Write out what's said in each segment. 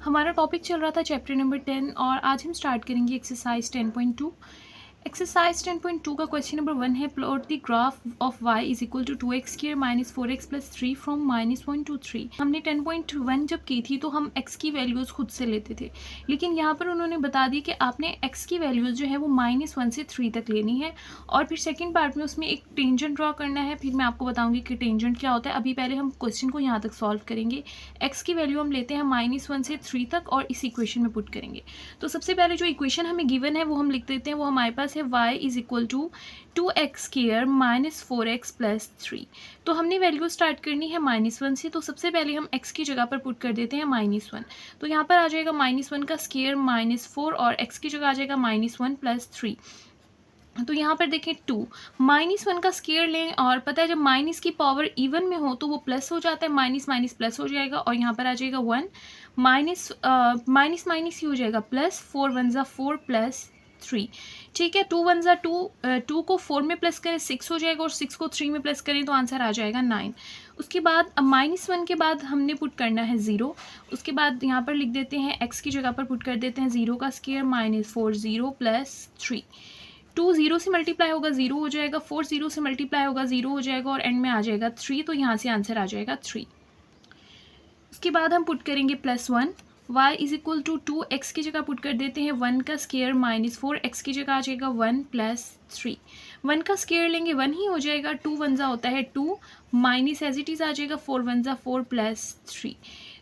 हमारा टॉपिक चल रहा था चैप्टर नंबर 10 और आज हम स्टार्ट करेंगे एक्सरसाइज 10.2। एक्सरसाइज 10.2 का क्वेश्चन नंबर 1 है, plot the graph of y is equal to 2x² minus 4x plus 3 from -1 to 3। हमने 10.1 जब की थी तो हम x की वैल्यूज़ खुद से लेते थे, लेकिन यहाँ पर उन्होंने बता दी कि आपने x की वैल्यूज़ जो है वो -1 से 3 तक लेनी है और फिर सेकेंड पार्ट में उसमें एक टेंजेंट ड्रॉ करना है। फिर मैं आपको बताऊँगी कि टेंजेंट क्या होता है। अभी पहले हम क्वेश्चन को यहाँ तक सॉल्व करेंगे। x की वैल्यू हम लेते हैं -1 से 3 तक और इस इक्वेशन में पुट करेंगे। तो सबसे पहले जो इक्वेशन हमें गिवन है वो हम लिख देते हैं। वो हमारे पास है y is equal to 2x² minus 4x plus 3। तो हमने वैल्यू स्टार्ट करनी है -1 से, तो सबसे पहले हम x की जगह पर पुट कर देते हैं -1। तो यहाँ पर आ जाएगा -1 का स्क्वायर -4 और x की जगह आ जाएगा -1 प्लस 3। तो यहाँ पर देखें 2 -1 का स्क्वायर लें और पता है जब माइनस की पावर इवन में हो तो वो प्लस हो जाता है, माइनस माइनस प्लस हो जाएगा और यहाँ पर आ जाएगा 1 माइनस माइनस ही हो जाएगा प्लस 4 1 ज़ा 4 प्लस 3। ठीक है, 2 1 ज़ा 2, 2 को 4 में प्लस करें 6 हो जाएगा और 6 को 3 में प्लस करें तो आंसर आ जाएगा 9। उसके बाद -1 के बाद हमने पुट करना है 0। उसके बाद यहाँ पर लिख देते हैं x की जगह पर पुट कर देते हैं 0 का स्क्वायर -4 0 प्लस 3। 2 0 से मल्टीप्लाई होगा 0 हो जाएगा, 4 0 से मल्टीप्लाई होगा 0 हो जाएगा और एंड में आ जाएगा 3। तो यहाँ से आंसर आ जाएगा 3। उसके बाद हम पुट करेंगे +1 y is equal to 2x की जगह पुट कर देते हैं 1 का स्क्वायर -4 x की जगह आ जाएगा 1 प्लस 3। 1 का स्क्वायर लेंगे 1 ही हो जाएगा, 2 1 ज़ा होता है 2 माइनस एज इट इज़ आ जाएगा 4 1 ज़ा 4 प्लस 3।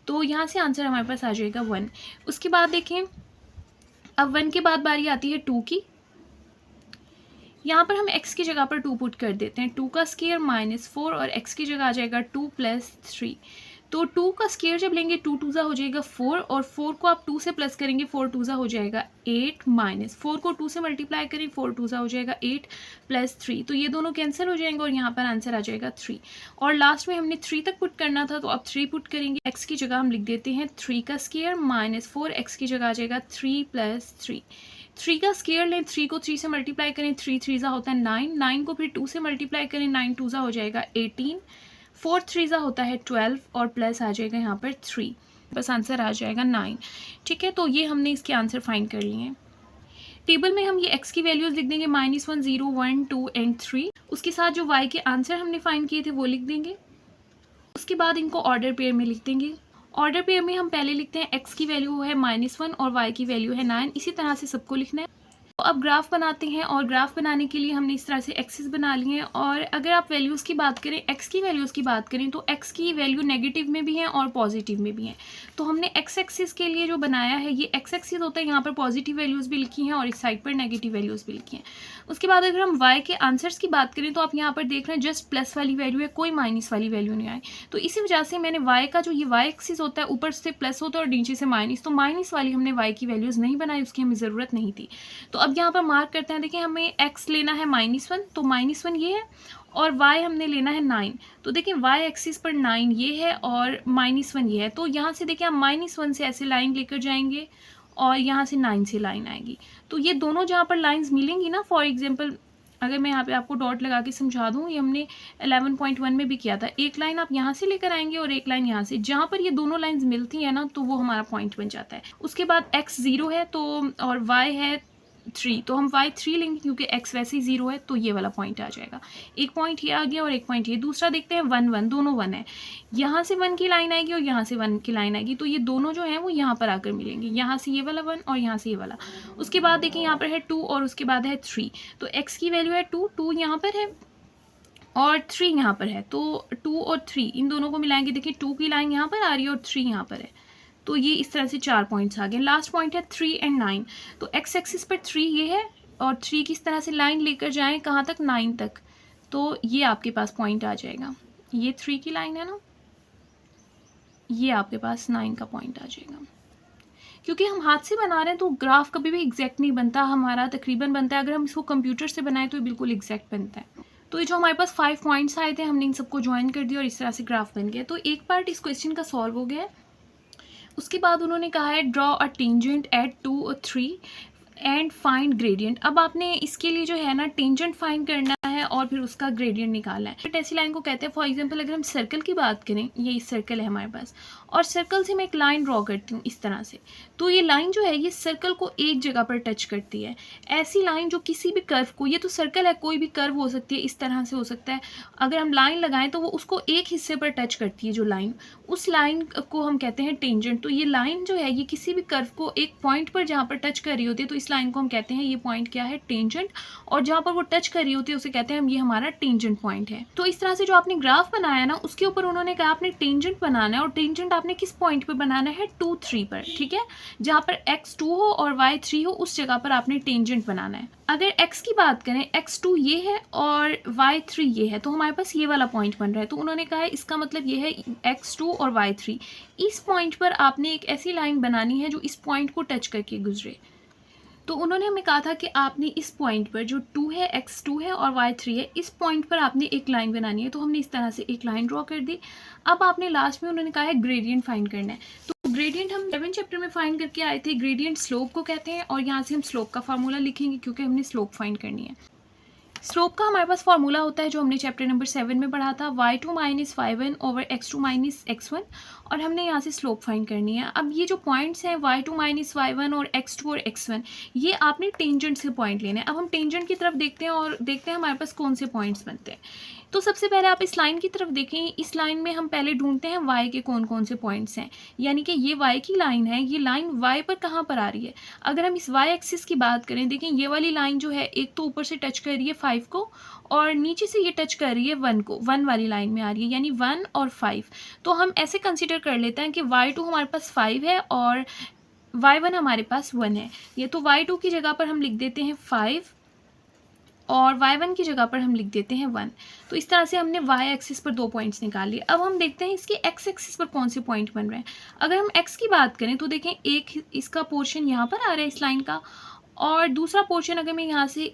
तो यहाँ से आंसर हमारे पास आ जाएगा 1। उसके बाद देखें, अब 1 के बाद बारी आती है 2 की। यहाँ पर हम x की जगह पर 2 पुट कर देते हैं, 2 का स्क्वायर -4 और x की जगह आ जाएगा 2 प्लस 3। तो 2 का स्क्वायर जब लेंगे 2 2 ज़ा हो जाएगा 4 और 4 को आप 2 से प्लस करेंगे 4 2 ज़ा हो जाएगा 8 माइनस 4 को 2 से मल्टीप्लाई करें 4 2 ज़ा हो जाएगा 8 प्लस 3। तो ये दोनों कैंसिल हो जाएंगे और यहाँ पर आंसर आ जाएगा 3। और लास्ट में हमने 3 तक पुट करना था तो अब 3 पुट करेंगे। x की जगह हम लिख देते हैं 3 का स्क्वायर -4 x की जगह आ जाएगा 3 प्लस 3। 3 का स्क्वायर लें, 3 को 3 से मल्टीप्लाई करें 3 3 ज़ा होता है 9, 9 को फिर 2 से मल्टीप्लाई करें 9 2 ज़ा हो जाएगा 18, 4 3 ज़ा होता है 12 और प्लस आ जाएगा यहाँ पर 3। बस आंसर आ जाएगा 9। ठीक है, तो ये हमने इसके आंसर फाइंड कर लिए हैं। टेबल में हम ये x की वैल्यूज़ लिख देंगे -1 0 1 2 एंड 3। उसके साथ जो y के आंसर हमने फाइंड किए थे वो लिख देंगे। उसके बाद इनको ऑर्डर पेयर में लिख देंगे। ऑर्डर पेयर में हम पहले लिखते हैं x की वैल्यू है -1 और y की वैल्यू है 9। इसी तरह से सबको लिखना है। तो अब ग्राफ बनाते हैं और ग्राफ बनाने के लिए हमने इस तरह से एक्सिस बना लिए हैं। और अगर आप वैल्यूज़ की बात करें, x की वैल्यूज़ की बात करें तो x की वैल्यू नेगेटिव में भी है और पॉजिटिव में भी है। तो हमने x एक्सिस के लिए जो बनाया है ये x एक्सिस होता है, यहाँ पर पॉजिटिव वैल्यूज़ भी लिखी हैं और इस साइड पर नेगेटिव वैल्यूज़ भी लिखी हैं। उसके बाद अगर हम y के आंसर्स की बात करें तो आप यहाँ पर देख रहे हैं जस्ट प्लस वाली वैल्यू है, कोई माइनस वाली वैल्यू नहीं आई। तो इसी वजह से मैंने y का जो ये y एक्सिस होता है ऊपर से प्लस होता है और नीचे से माइनस, तो माइनस वाली हमने y की वैल्यूज़ नहीं बनाई, उसकी हमें ज़रूरत नहीं थी। तो अब यहाँ पर मार्क करते हैं। देखिए हमें x लेना है -1, तो -1 ये है और y हमने लेना है 9। तो देखिए y एक्सिस पर 9 ये है और -1 ये है। तो यहाँ से देखिए हम -1 से ऐसे लाइन लेकर जाएंगे और यहाँ से 9 से लाइन आएगी। तो ये दोनों जहाँ पर लाइंस मिलेंगी ना, फॉर एग्जांपल अगर मैं यहाँ पे आपको डॉट लगा के समझा दूँ, ये हमने 11.1 में भी किया था। एक लाइन आप यहाँ से लेकर आएंगे और एक लाइन यहाँ से, जहाँ पर ये दोनों लाइंस मिलती हैं ना तो वो हमारा पॉइंट बन जाता है। उसके बाद x 0 है तो और y है 3, तो हम y 3 लेंगे क्योंकि x वैसे ही 0 है, तो ये वाला पॉइंट आ जाएगा। एक पॉइंट ये आ गया और एक पॉइंट ये। दूसरा देखते हैं 1 1, दोनों 1 है। यहाँ से 1 की लाइन आएगी और यहाँ से 1 की लाइन आएगी, तो ये दोनों जो हैं वो यहाँ पर आकर मिलेंगे। यहाँ से ये वाला 1 और यहाँ से ये वाला। उसके बाद देखिए यहाँ पर है 2 और उसके बाद है 3। तो x की वैल्यू है 2, 2 यहाँ पर है और 3 यहाँ पर है। तो 2 और 3 इन दोनों को मिलाएंगे। देखिए 2 की लाइन यहाँ पर आ रही है और 3 यहाँ पर है, तो ये इस तरह से 4 पॉइंट्स आ गए। लास्ट पॉइंट है 3 एंड 9। तो x एक्सिस पर 3 ये है और 3 की इस तरह से लाइन लेकर जाएं कहाँ तक, 9 तक, तो ये आपके पास पॉइंट आ जाएगा। ये 3 की लाइन है ना, ये आपके पास 9 का पॉइंट आ जाएगा। क्योंकि हम हाथ से बना रहे हैं तो ग्राफ कभी भी एग्जैक्ट नहीं बनता, हमारा तकरीबन बनता है। अगर हम इसको कंप्यूटर से बनाएं तो बिल्कुल एग्जैक्ट बनता है। तो ये जो हमारे पास 5 पॉइंट्स आए थे हमने इन सबको ज्वाइन कर दिया और इस तरह से ग्राफ बन गया। तो एक पार्ट इस क्वेश्चन का सॉल्व हो गया है। उसके बाद उन्होंने कहा है ड्रॉ अ टेंजेंट एट 2 और 3 एंड फाइंड ग्रेडियंट। अब आपने इसके लिए जो है ना टेंजेंट फाइंड करना है है और फिर उसका ग्रेडियंट निकालना है। बट ऐसी लाइन को कहते हैं, फॉर एग्जांपल अगर हम सर्कल की बात करें, ये सर्कल है हमारे पास और सर्कल से मैं एक लाइन ड्रॉ करती हूँ इस तरह से, तो ये लाइन जो है ये सर्कल को एक जगह पर टच करती है। ऐसी लाइन जो किसी भी कर्व को, ये तो सर्कल है, कोई भी कर्व हो सकती है, इस तरह से हो सकता है, अगर हम लाइन लगाएं तो वो उसको एक हिस्से पर टच करती है जो लाइन, उस लाइन को हम कहते हैं टेंजेंट। तो ये लाइन जो है ये किसी भी कर्व को एक पॉइंट पर जहाँ पर टच कर रही होती है तो इस लाइन को हम कहते हैं ये पॉइंट क्या है, टेंजेंट, और जहाँ पर वो टच कर रही होती है उसे कहते हैं हम ये हमारा टेंजेंट पॉइंट है। तो इस तरह से जो आपने ग्राफ बनाया ना उसके ऊपर उन्होंने कहा आपने टेंजेंट बनाना है, और टेंजेंट आपने किस पॉइंट पर बनाना है, 2, 3 पर, ठीक है, जहाँ पर x2 हो और y3 हो उस जगह पर आपने टेंजेंट बनाना है। अगर x की बात करें, x2 ये है और y3 ये है, तो हमारे पास ये वाला पॉइंट बन रहा है, तो उन्होंने कहा है इसका मतलब ये है x2 और y3, इस पॉइंट पर आपने एक ऐसी लाइन बनानी है जो इस पॉइंट को टच करके गुजरे। तो उन्होंने हमें कहा था कि आपने इस पॉइंट पर जो 2 है, x2 है और y3 है, इस पॉइंट पर आपने एक लाइन बनानी है, तो हमने इस तरह से एक लाइन ड्रॉ कर दी। अब आपने लास्ट में उन्होंने कहा है ग्रेडियंट फाइंड करना है, तो ग्रेडियंट हम 7 चैप्टर में फाइंड करके आए थे। ग्रेडियंट स्लोप को कहते हैं और यहाँ से हम स्लोप का फार्मूला लिखेंगे क्योंकि हमने स्लोप फाइंड करनी है। स्लोप का हमारे पास फार्मूला होता है जो हमने चैप्टर नंबर 7 में पढ़ा था, y2 minus 5n over x2 minus x1, और हमने यहाँ से स्लोप फाइंड करनी है। अब ये जो पॉइंट्स हैं y2 माइनस 5n और x2 और x1, ये आपने टेंजेंट से पॉइंट लेने हैं। अब हम टेंजेंट की तरफ देखते हैं और देखते हैं हमारे पास कौन से पॉइंट्स बनते हैं। तो सबसे पहले आप इस लाइन की तरफ देखें, इस लाइन में हम पहले ढूंढते हैं y के कौन कौन से पॉइंट्स हैं, यानी कि ये y की लाइन है, ये लाइन y पर कहाँ पर आ रही है। अगर हम इस y एक्सिस की बात करें, देखें ये वाली लाइन जो है एक तो ऊपर से टच कर रही है 5 को और नीचे से ये टच कर रही है 1 को, 1 वाली लाइन में आ रही है, यानी 1 और 5। तो हम ऐसे कंसिडर कर लेते हैं कि y2 हमारे पास 5 है और y1 हमारे पास 1 है। ये तो y2 की जगह पर हम लिख देते हैं 5 और y1 की जगह पर हम लिख देते हैं 1। तो इस तरह से हमने y एक्सिस पर 2 पॉइंट्स निकाल लिए। अब हम देखते हैं इसके x एक्सिस पर कौन से पॉइंट बन रहे हैं। अगर हम x की बात करें तो देखें एक इसका पोर्शन यहाँ पर आ रहा है इस लाइन का, और दूसरा पोर्शन अगर मैं यहाँ से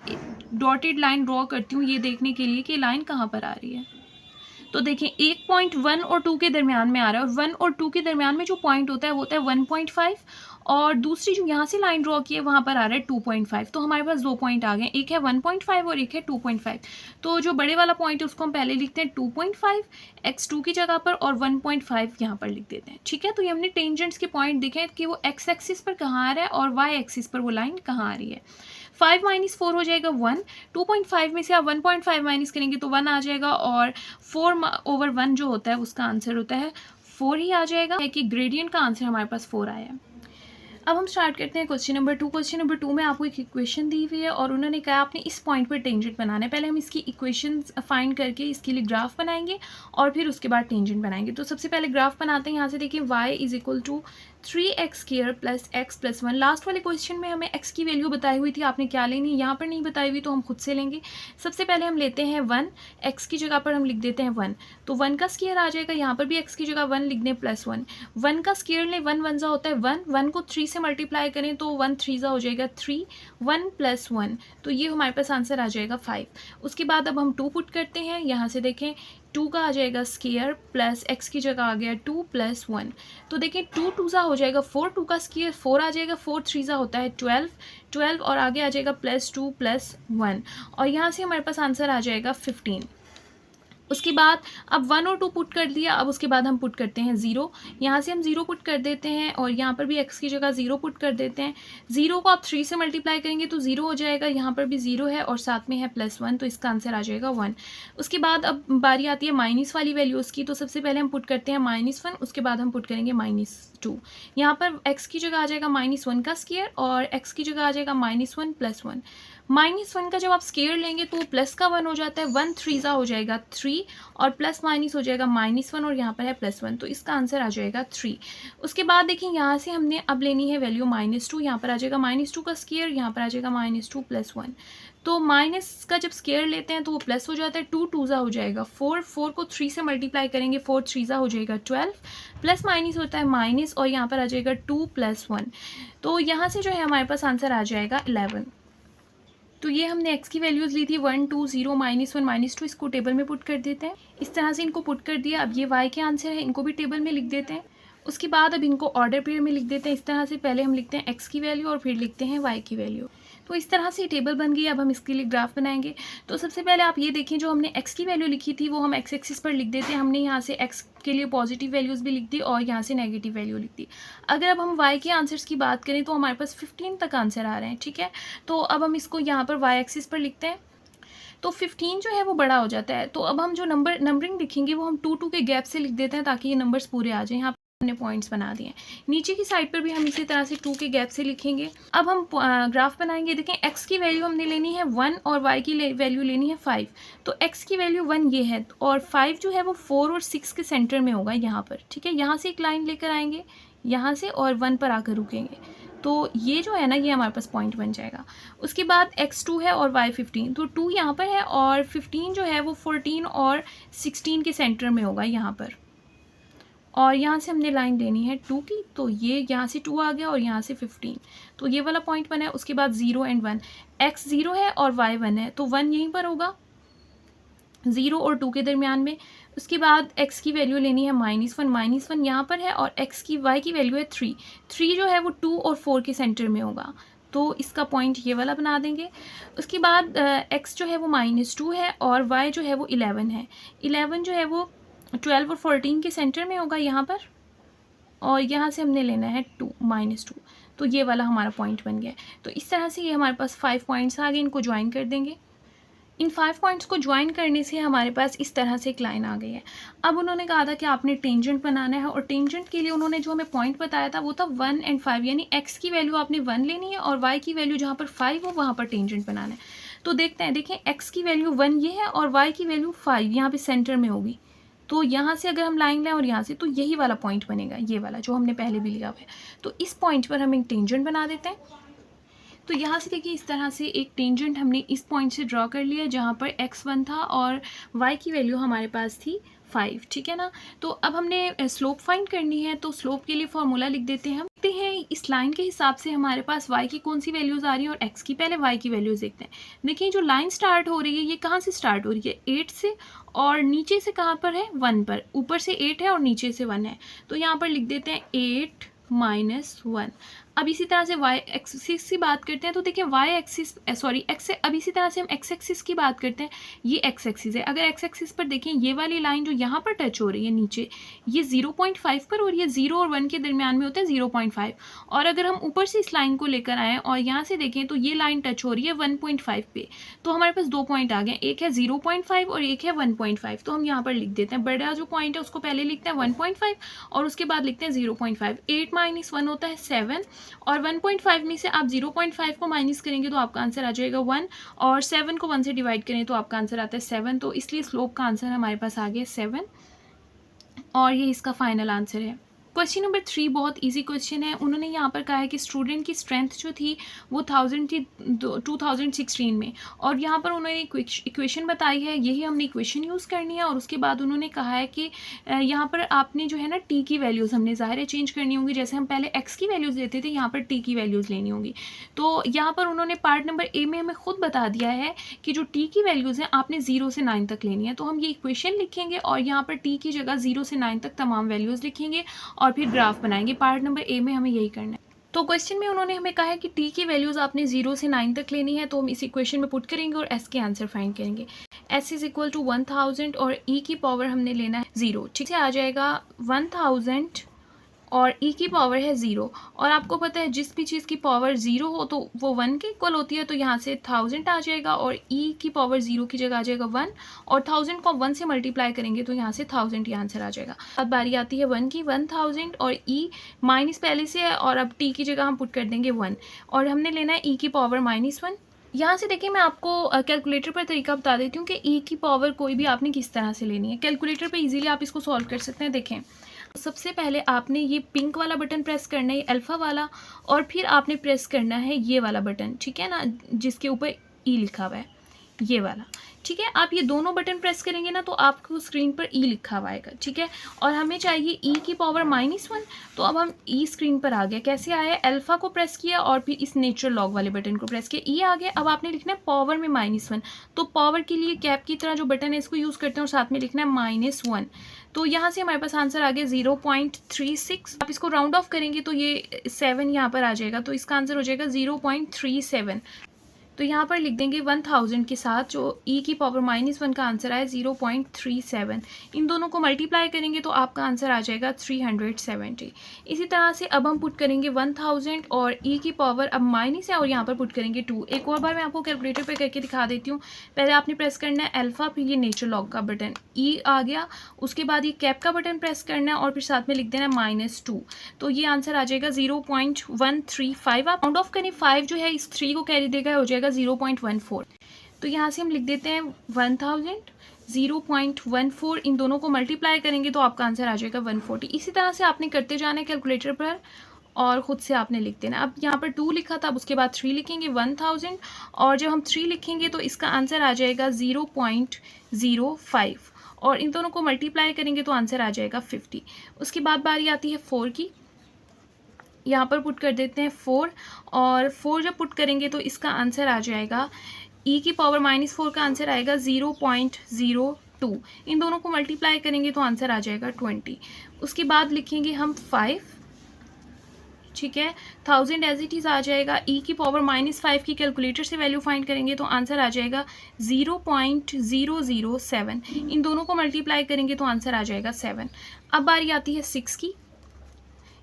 डॉटेड लाइन ड्रॉ करती हूँ ये देखने के लिए कि लाइन कहाँ पर आ रही है, तो देखें एक पॉइंट 1 और 2 के दरमियान में आ रहा है, और 1 और 2 के दरमियान में जो पॉइंट होता है वो होता है 1.5, और दूसरी जो यहाँ से लाइन ड्रॉ की है वहाँ पर आ रहा है 2.5। तो हमारे पास 2 पॉइंट आ गए, एक है 1.5 और एक है 2.5। तो जो बड़े वाला पॉइंट है उसको हम पहले लिखते हैं 2.5 x2 की जगह पर और 1.5 यहाँ पर लिख देते हैं, ठीक है। तो ये हमने टेंजेंट्स के पॉइंट देखे कि वो x एक्सिस पर कहाँ आ रहा है और y एक्सिस पर वो लाइन कहाँ आ रही है। 5 माइनस 4 हो जाएगा 1, 2.5 में से आप 1.5 माइनस करेंगे तो 1 आ जाएगा, और 4 ओवर 1 जो होता है उसका आंसर होता है 4 ही आ जाएगा, है कि ग्रेडियंट का आंसर हमारे पास 4 आया है। अब हम स्टार्ट करते हैं क्वेश्चन नंबर 2। क्वेश्चन नंबर 2 में आपको एक इक्वेशन दी हुई है और उन्होंने कहा आपने इस पॉइंट पर टेंजेंट बनाना है। पहले हम इसकी इक्वेशंस फाइंड करके इसके लिए ग्राफ बनाएंगे और फिर उसके बाद टेंजेंट बनाएंगे। तो सबसे पहले ग्राफ बनाते हैं। यहाँ से देखिए y is equal to 3x² plus x plus 1। Last वाले क्वेश्चन में हमें x की वैल्यू बताई हुई थी, आपने क्या लेनी है, यहाँ पर नहीं बताई हुई तो हम खुद से लेंगे। सबसे पहले हम लेते हैं 1, x की जगह पर हम लिख देते हैं 1, तो 1 का स्क्वायर आ जाएगा, यहाँ पर भी x की जगह 1 लिख दें प्लस 1। 1 का स्क्वायर लें, 1 1 सा होता है 1, 1 को 3 से मल्टीप्लाई करें तो 1 3 सा हो जाएगा 3, 1 प्लस 1, तो ये हमारे पास आंसर आ जाएगा 5। उसके बाद अब हम 2 पुट करते हैं, यहाँ से देखें 2 का आ जाएगा स्क्वायर प्लस x की जगह आ गया 2 प्लस 1, तो देखिए 2 2 सा हो जाएगा 4, 2 का स्क्वायर 4 आ जाएगा, 4 3 सा होता है 12, 12 और आगे आ जाएगा प्लस 2 प्लस 1, और यहाँ से हमारे पास आंसर आ जाएगा 15। उसके बाद अब 1 और 2 पुट कर दिया, अब उसके बाद हम पुट करते हैं 0, यहाँ से हम 0 पुट कर देते हैं और यहाँ पर भी x की जगह 0 पुट कर देते हैं। 0 को आप 3 से मल्टीप्लाई करेंगे तो 0 हो जाएगा, यहाँ पर भी 0 है और साथ में है प्लस 1, तो इसका आंसर आ जाएगा 1। उसके बाद अब बारी आती है माइनस वाली वैल्यूज़ की, तो सबसे पहले हम पुट करते हैं -1, उसके बाद हम पुट करेंगे -2। यहाँ पर x की जगह आ जाएगा -1 का स्क्वायर और x की जगह आ जाएगा -1 प्लस 1। -1 का जब आप स्क्वायर लेंगे तो प्लस का 1 हो जाता है, 1 3 सा हो जाएगा 3 और प्लस माइनस हो जाएगा -1 और यहाँ पर है प्लस 1, तो इसका आंसर आ जाएगा 3। उसके बाद देखिए यहाँ से हमने अब लेनी है वैल्यू -2, यहाँ पर आ जाएगा -2 का स्क्वायर, यहाँ पर आ जाएगा -2 प्लस 1, तो माइनस का जब स्क्वायर लेते हैं तो वो प्लस हो जाता है, 2 2 सा हो जाएगा 4, 4 को 3 से मल्टीप्लाई करेंगे 4 3 सा हो जाएगा 12, प्लस माइनस होता है माइनस और यहाँ पर आ जाएगा 2 प्लस 1, तो यहाँ से जो है हमारे पास आंसर आ जाएगा 11। तो ये हमने x की वैल्यूज़ ली थी 1 2 0 -1 -2, इसको टेबल में पुट कर देते हैं। इस तरह से इनको पुट कर दिया। अब ये y के आंसर है, इनको भी टेबल में लिख देते हैं। उसके बाद अब इनको ऑर्डर पेयर में लिख देते हैं। इस तरह से पहले हम लिखते हैं x की वैल्यू और फिर लिखते हैं y की वैल्यू। तो इस तरह से टेबल बन गई। अब हम इसके लिए ग्राफ बनाएंगे। तो सबसे पहले आप ये देखें, जो हमने x की वैल्यू लिखी थी वो हम x एक्सिस पर लिख देते हैं। हमने यहाँ से x के लिए पॉजिटिव वैल्यूज़ भी लिख दी और यहाँ से नेगेटिव वैल्यू लिख दी। अगर अब हम y के आंसर्स की बात करें तो हमारे पास 15 तक आंसर आ रहे हैं, ठीक है। तो अब हम इसको यहाँ पर y एक्सिस पर लिखते हैं। तो 15 जो है वो बड़ा हो जाता है। तो अब हम जो नंबरिंग लिखेंगे वो हम 2 2 के गैप से लिख देते हैं ताकि ये नंबर्स पूरे आ जाएं। यहाँ हमने पॉइंट्स बना दिए हैं। नीचे की साइड पर भी हम इसी तरह से 2 के गैप से लिखेंगे। अब हम ग्राफ बनाएंगे। देखें, x की वैल्यू हमने लेनी है 1 और y की वैल्यू लेनी है 5। तो x की वैल्यू 1 ये है और 5 जो है वो 4 और 6 के सेंटर में होगा यहाँ पर, ठीक है। यहाँ से एक लाइन लेकर आएंगे यहाँ से और 1 पर आकर रुकेंगे। तो ये जो है ना, ये हमारे पास पॉइंट बन जाएगा। उसके बाद x2 है और y 15। तो 2 यहाँ पर है और 15 जो है वो 14 और 16 के सेंटर में होगा यहाँ पर। और यहाँ से हमने लाइन लेनी है 2 की। तो ये यहाँ से 2 आ गया और यहाँ से 15। तो ये वाला पॉइंट बना है। उसके बाद 0 एंड 1, x 0 है और y 1 है तो 1 यहीं पर होगा 0 और 2 के दरमियान में। उसके बाद x की वैल्यू लेनी है -1 यहाँ पर है और y की वैल्यू है 3 जो है वो 2 और 4 के सेंटर में होगा। तो इसका पॉइंट ये वाला बना देंगे। उसके बाद x जो है वो -2 है और y जो है वो 11 है। 11 जो है वो 12 और 14 के सेंटर में होगा यहाँ पर। और यहाँ से हमने लेना है -2। तो ये वाला हमारा पॉइंट बन गया। तो इस तरह से ये हमारे पास 5 पॉइंट्स आ गए। इनको ज्वाइन कर देंगे। इन 5 पॉइंट्स को ज्वाइन करने से हमारे पास इस तरह से एक लाइन आ गई है। अब उन्होंने कहा था कि आपने टेंजेंट बनाना है और टेंजेंट के लिए उन्होंने जो हमें पॉइंट बताया था वो था 1 एंड 5, यानी x की वैल्यू आपने 1 लेनी है और y की वैल्यू जहाँ पर 5 हो वहाँ पर टेंजेंट बनाना है। तो देखते हैं, देखें x की वैल्यू 1 ये है और y की वैल्यू 5 यहाँ पर सेंटर में होगी। तो यहाँ से अगर हम लाइन लें और यहाँ से, तो यही वाला पॉइंट बनेगा, ये वाला जो हमने पहले भी लिया हुआ है। तो इस पॉइंट पर हम एक टेंजेंट बना देते हैं। तो यहाँ से देखिए, इस तरह से एक टेंजेंट हमने इस पॉइंट से ड्रॉ कर लिया जहाँ पर x1 था और y की वैल्यू हमारे पास थी 5, ठीक है ना। तो अब हमने स्लोप फाइंड करनी है। तो स्लोप के लिए फॉर्मूला लिख देते हैं। हम देखते हैं इस लाइन के हिसाब से हमारे पास y की कौन सी वैल्यूज़ आ रही है और x की। पहले y की वैल्यूज़ देखते हैं। देखिए, जो लाइन स्टार्ट हो रही है ये कहाँ से स्टार्ट हो रही है, 8 से, और नीचे से कहाँ पर है, 1 पर। ऊपर से 8 है और नीचे से 1 है। तो यहाँ पर लिख देते हैं 8 -1। अब इसी तरह से y एक्सिस की बात करते हैं। तो देखिए, y एक्सिस x, अब इसी तरह से हम x एक्सिस की बात करते हैं। ये x एक्सिस है। अगर x एक्सिस पर देखें, ये वाली लाइन जो यहाँ पर टच हो रही है नीचे, ये 0.5 पर, और ये 0 और 1 के दरमियान में होता है 0.5। और अगर हम ऊपर से इस लाइन को लेकर आएँ और यहाँ से देखें तो ये लाइन टच हो रही है 1.5 पे। तो हमारे पास 2 पॉइंट आ गए, एक है 0.5 और एक है 1.5। तो हम यहाँ पर लिख देते हैं, बड़ा जो पॉइंट है उसको पहले लिखते हैं 1.5 और उसके बाद लिखते हैं 0.5। 8 - 1 होता है 7 और 1.5 में से आप 0.5 को माइनस करेंगे तो आपका आंसर आ जाएगा 1 और 7 को 1 से डिवाइड करें तो आपका आंसर आता है 7। तो इसलिए स्लोप का आंसर हमारे पास आ गया 7 और ये इसका फाइनल आंसर है। क्वेश्चन नंबर 3 बहुत इजी क्वेश्चन है। उन्होंने यहाँ पर कहा है कि स्टूडेंट की स्ट्रेंथ जो थी वो 1000 थी 2016 में, और यहाँ पर उन्होंने इक्वेशन बताई है, यही हमने इक्वेशन यूज़ करनी है। और उसके बाद उन्होंने कहा है कि यहाँ पर आपने जो है ना टी की वैल्यूज़ हमने ज़ाहिर है चेंज करनी होंगी। जैसे हम पहले एक्स की वैल्यूज़ लेते थे, यहाँ पर टी की वैल्यूज़ लेनी होंगी। तो यहाँ पर उन्होंने पार्ट नंबर ए में हमें खुद बता दिया है कि जो टी की वैल्यूज़ हैं आपने 0 से 9 तक लेनी है। तो हम ये इक्वेशन लिखेंगे और यहाँ पर टी की जगह 0 से 9 तक तमाम वैल्यूज़ लिखेंगे और फिर ग्राफ बनाएंगे। पार्ट नंबर ए में हमें यही करना है। तो क्वेश्चन में उन्होंने हमें कहा है कि टी की वैल्यूज़ आपने 0 से 9 तक लेनी है। तो हम इस इक्वेशन में पुट करेंगे और एस के आंसर फाइंड करेंगे। एस इज इक्वल टू 1000 और ई की पावर हमने लेना है 0, ठीक है। आ जाएगा 1000 और ई की पावर है 0। और आपको पता है जिस भी चीज़ की पावर 0 हो तो वो 1 के इक्वल होती है। तो यहाँ से 1000 आ जाएगा और ई की पावर 0 की जगह आ जाएगा 1 और 1000 को 1 से मल्टीप्लाई करेंगे तो यहाँ से 1000 ये आंसर आ जाएगा। अब बारी आती है 1 की, 1000 और ई माइनस पहले से है और अब टी की जगह हम पुट कर देंगे 1 और हमने लेना है ई की पावर -1। यहाँ से देखिए, मैं आपको कैलकुलेटर पर तरीका बता देती हूँ कि ई की पावर कोई भी आपने किस तरह से लेनी है। कैलकुलेटर पे इजीली आप इसको सॉल्व कर सकते हैं। देखें, सबसे पहले आपने ये पिंक वाला बटन प्रेस करना है, अल्फ़ा वाला, और फिर आपने प्रेस करना है ये वाला बटन, ठीक है ना, जिसके ऊपर ई लिखा हुआ है, ये वाला, ठीक है। आप ये दोनों बटन प्रेस करेंगे ना तो आपको स्क्रीन पर ई लिखा हुआ आएगा, ठीक है। और हमें चाहिए ई की पावर -1। तो अब हम ई स्क्रीन पर आ गया। कैसे आया, अल्फ़ा को प्रेस किया और फिर इस नेचुरल लॉग वाले बटन को प्रेस किया, ई आ गया। अब आपने लिखना है पावर में -1। तो पावर के लिए कैप की तरह जो बटन है इसको यूज़ करते हैं और साथ में लिखना है -1। तो यहाँ से हमारे पास आंसर आ गया 0.36। आप इसको राउंड ऑफ करेंगे तो ये 7 यहाँ पर आ जाएगा। तो इसका आंसर हो जाएगा 0.37। तो यहाँ पर लिख देंगे 1000 के साथ जो e की पावर -1 का आंसर आया 0.37, इन दोनों को मल्टीप्लाई करेंगे तो आपका आंसर आ जाएगा 370। इसी तरह से अब हम पुट करेंगे 1000 और e की पावर अब माइनस है और यहाँ पर पुट करेंगे 2। एक और बार मैं आपको कैलकुलेटर पे करके दिखा देती हूँ। पहले आपने प्रेस करना है अल्फ़ा, फिर ये नेचर लॉग का बटन e आ गया, उसके बाद ये कैप का बटन प्रेस करना है और फिर साथ में लिख देना है -2। तो ये आंसर आ जाएगा 0.135। आप राउंड ऑफ करें, 5 जो है इस 3 को कैरी देगा, हो जाएगा 0.14। तो यहाँ से हम लिख देते हैं 1000 0.14, इन दोनों को मल्टीप्लाई करेंगे तो आपका आंसर आ जाएगा 140। इसी तरह से आपने करते जाना है कैलकुलेटर पर और ख़ुद से आपने लिख देना। अब यहाँ पर 2 लिखा था, अब उसके बाद 3 लिखेंगे 1000 और जब हम 3 लिखेंगे तो इसका आंसर आ जाएगा 0.05 और इन दोनों को मल्टीप्लाई करेंगे तो आंसर आ जाएगा 50। उसके बाद बारी आती है 4 की। यहाँ पर पुट कर देते हैं 4 और 4 जब पुट करेंगे तो इसका आंसर आ जाएगा e की पावर -4 का आंसर आएगा 0.02। इन दोनों को मल्टीप्लाई करेंगे तो आंसर आ जाएगा 20। उसके बाद लिखेंगे हम 5, ठीक है, 1000 एज इट इज़ आ जाएगा। e की पावर -5 की कैलकुलेटर से वैल्यू फाइंड करेंगे तो आंसर आ जाएगा 0.007। इन दोनों को मल्टीप्लाई करेंगे तो आंसर आ जाएगा 7। अब बारी आती है 6 की।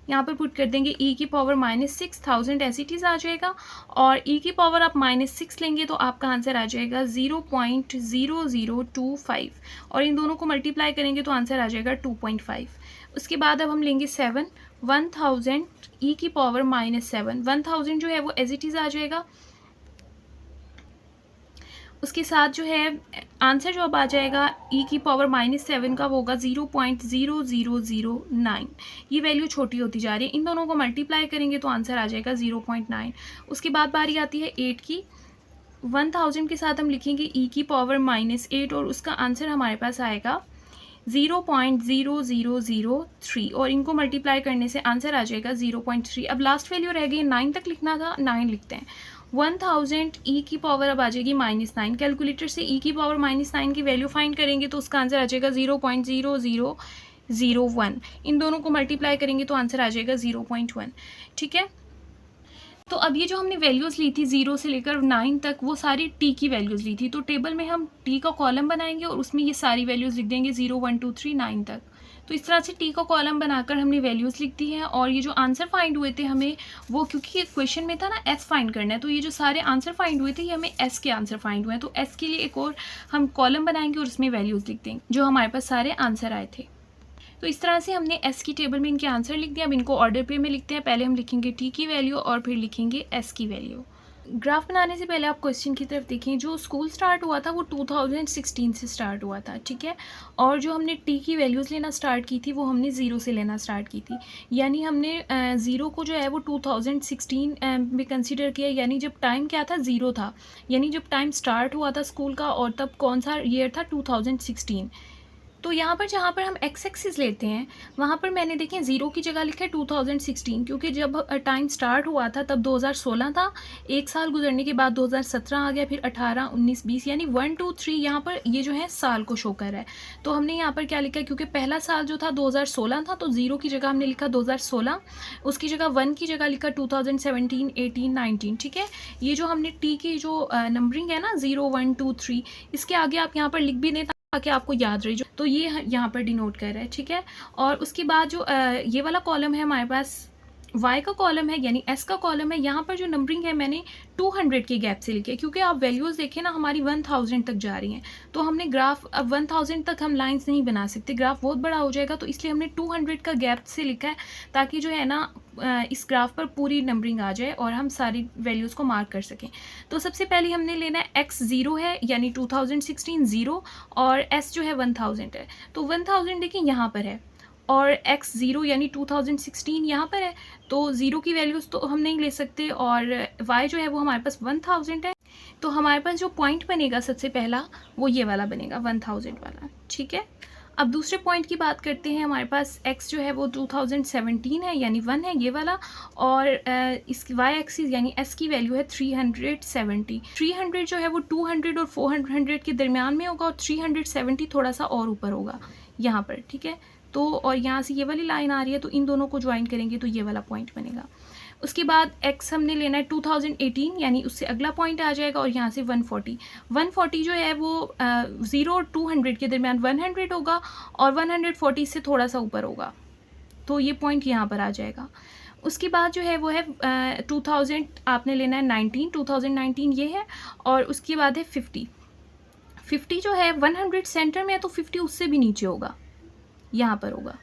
यहाँ पर पुट कर देंगे e की पावर -6, 1000 एज इट इज़ आ जाएगा और e की पावर आप -6 लेंगे तो आपका आंसर आ जाएगा 0.0025 और इन दोनों को मल्टीप्लाई करेंगे तो आंसर आ जाएगा 2.5। उसके बाद अब हम लेंगे 7, 1000 e की पावर -7, 1000 जो है वो एज इट इज़ आ जाएगा। उसके साथ जो है आंसर जो अब आ जाएगा e की पावर -7 का वो होगा 0.0009। ये वैल्यू छोटी होती जा रही है, इन दोनों को मल्टीप्लाई करेंगे तो आंसर आ जाएगा 0.9। उसके बाद बारी आती है 8 की। 1000 के साथ हम लिखेंगे e की पावर -8 और उसका आंसर हमारे पास आएगा 0.0003 और इनको मल्टीप्लाई करने से आंसर आ जाएगा 0.3। अब लास्ट वैल्यू रह गई, 9 तक लिखना था, 9 लिखते हैं। 1000 e की पावर अब आ जाएगी -9। कैलकुलेटर से e की पावर -9 की वैल्यू फाइंड करेंगे तो उसका आंसर आ जाएगा 0.0001। इन दोनों को मल्टीप्लाई करेंगे तो आंसर आ जाएगा 0.1, ठीक है। तो अब ये जो हमने वैल्यूज़ ली थी 0 से लेकर 9 तक, वो सारी t की वैल्यूज़ ली थी। तो टेबल में हम t का कॉलम बनाएंगे और उसमें ये सारी वैल्यूज़ लिख देंगे 0 1 2 3 9 तक। तो इस तरह से t का कॉलम बनाकर हमने वैल्यूज़ लिख दी हैं और ये जो आंसर फाइंड हुए थे हमें, वो क्योंकि ये क्वेश्चन में था ना s फाइंड करना है, तो ये जो सारे आंसर फाइंड हुए थे ये हमें s के आंसर फाइंड हुए हैं। तो s के लिए एक और हम कॉलम बनाएंगे और उसमें वैल्यूज़ लिख देंगे जो हमारे पास सारे आंसर आए थे। तो इस तरह से हमने s की टेबल में इनके आंसर लिख दिया। अब इनको ऑर्डर पे में लिखते हैं। पहले हम लिखेंगे t की वैल्यू और फिर लिखेंगे s की वैल्यू। ग्राफ बनाने से पहले आप क्वेश्चन की तरफ देखें। जो स्कूल स्टार्ट हुआ था वो 2016 से स्टार्ट हुआ था, ठीक है, और जो हमने t की वैल्यूज़ लेना स्टार्ट की थी वो हमने 0 से लेना स्टार्ट की थी। यानी हमने 0 को जो है वो 2016 में कंसीडर किया, यानी जब टाइम क्या था, 0 था, यानी जब टाइम स्टार्ट हुआ था स्कूल का और तब कौन सा ईयर था, 2016। तो यहाँ पर जहाँ पर हम एक्स एक्सिस लेते हैं वहाँ पर मैंने देखें 0 की जगह लिखा है 2016, क्योंकि जब टाइम स्टार्ट हुआ था तब 2016 था। एक साल गुजरने के बाद 2017 आ गया, फिर 18 19 20, यानी 1 2 3 यहाँ पर ये जो है साल को शो कर रहा है। तो हमने यहाँ पर क्या लिखा है, क्योंकि पहला साल जो था 2016 था तो 0 की जगह हमने लिखा 2016, उसकी जगह 1 की जगह लिखा 2017 18 19, ठीक है। ये जो हमने टी की जो नंबरिंग है ना 0 1 2 3, इसके आगे आप यहाँ पर लिख भी दें ताकि आपको याद रहे। जो तो ये यहाँ पर डिनोट कर रहा है, ठीक है। और उसके बाद जो ये वाला कॉलम है हमारे पास y का कॉलम है, यानी s का कॉलम है। यहाँ पर जो नंबरिंग है मैंने 200 के गैप से लिखी है, क्योंकि आप वैल्यूज़ देखें ना हमारी 1000 तक जा रही हैं। तो हमने ग्राफ अब 1000 तक हम लाइंस नहीं बना सकते, ग्राफ बहुत बड़ा हो जाएगा, तो इसलिए हमने 200 का गैप से लिखा है ताकि जो है ना इस ग्राफ पर पूरी नंबरिंग आ जाए और हम सारी वैल्यूज़ को मार्क कर सकें। तो सबसे पहले हमने लेना है x 0 है, यानी 2016 0, और s जो है 1000 है। तो 1000 देखिए यहाँ पर है और x 0 यानी 2016 यहाँ पर है, तो 0 की वैल्यूज़ तो हम नहीं ले सकते और y जो है वो हमारे पास 1000 है। तो हमारे पास जो पॉइंट बनेगा सबसे पहला वो ये वाला बनेगा 1000 वाला, ठीक है। अब दूसरे पॉइंट की बात करते हैं। हमारे पास x जो है वो 2017 है, यानी 1 है ये वाला, और इसकी y एक्सिस यानी s की वैल्यू है 370। 300 जो है वो 200 और 400 के दरमियान में होगा और 370 थोड़ा सा और ऊपर होगा यहाँ पर, ठीक है। तो और यहाँ से ये वाली लाइन आ रही है, तो इन दोनों को ज्वाइन करेंगे तो ये वाला पॉइंट बनेगा। उसके बाद x हमने लेना है 2018, यानी उससे अगला पॉइंट आ जाएगा, और यहाँ से 140 जो है वो 0 और 200 के दरमियान 100 होगा, और 140 से थोड़ा सा ऊपर होगा, तो ये पॉइंट यहाँ पर आ जाएगा। उसके बाद जो है वो है 2000 आपने लेना है 2019 ये है, और उसके बाद है 50 जो है 100 सेंटर में है, तो 50 उससे भी नीचे होगा, यहाँ पर होगा।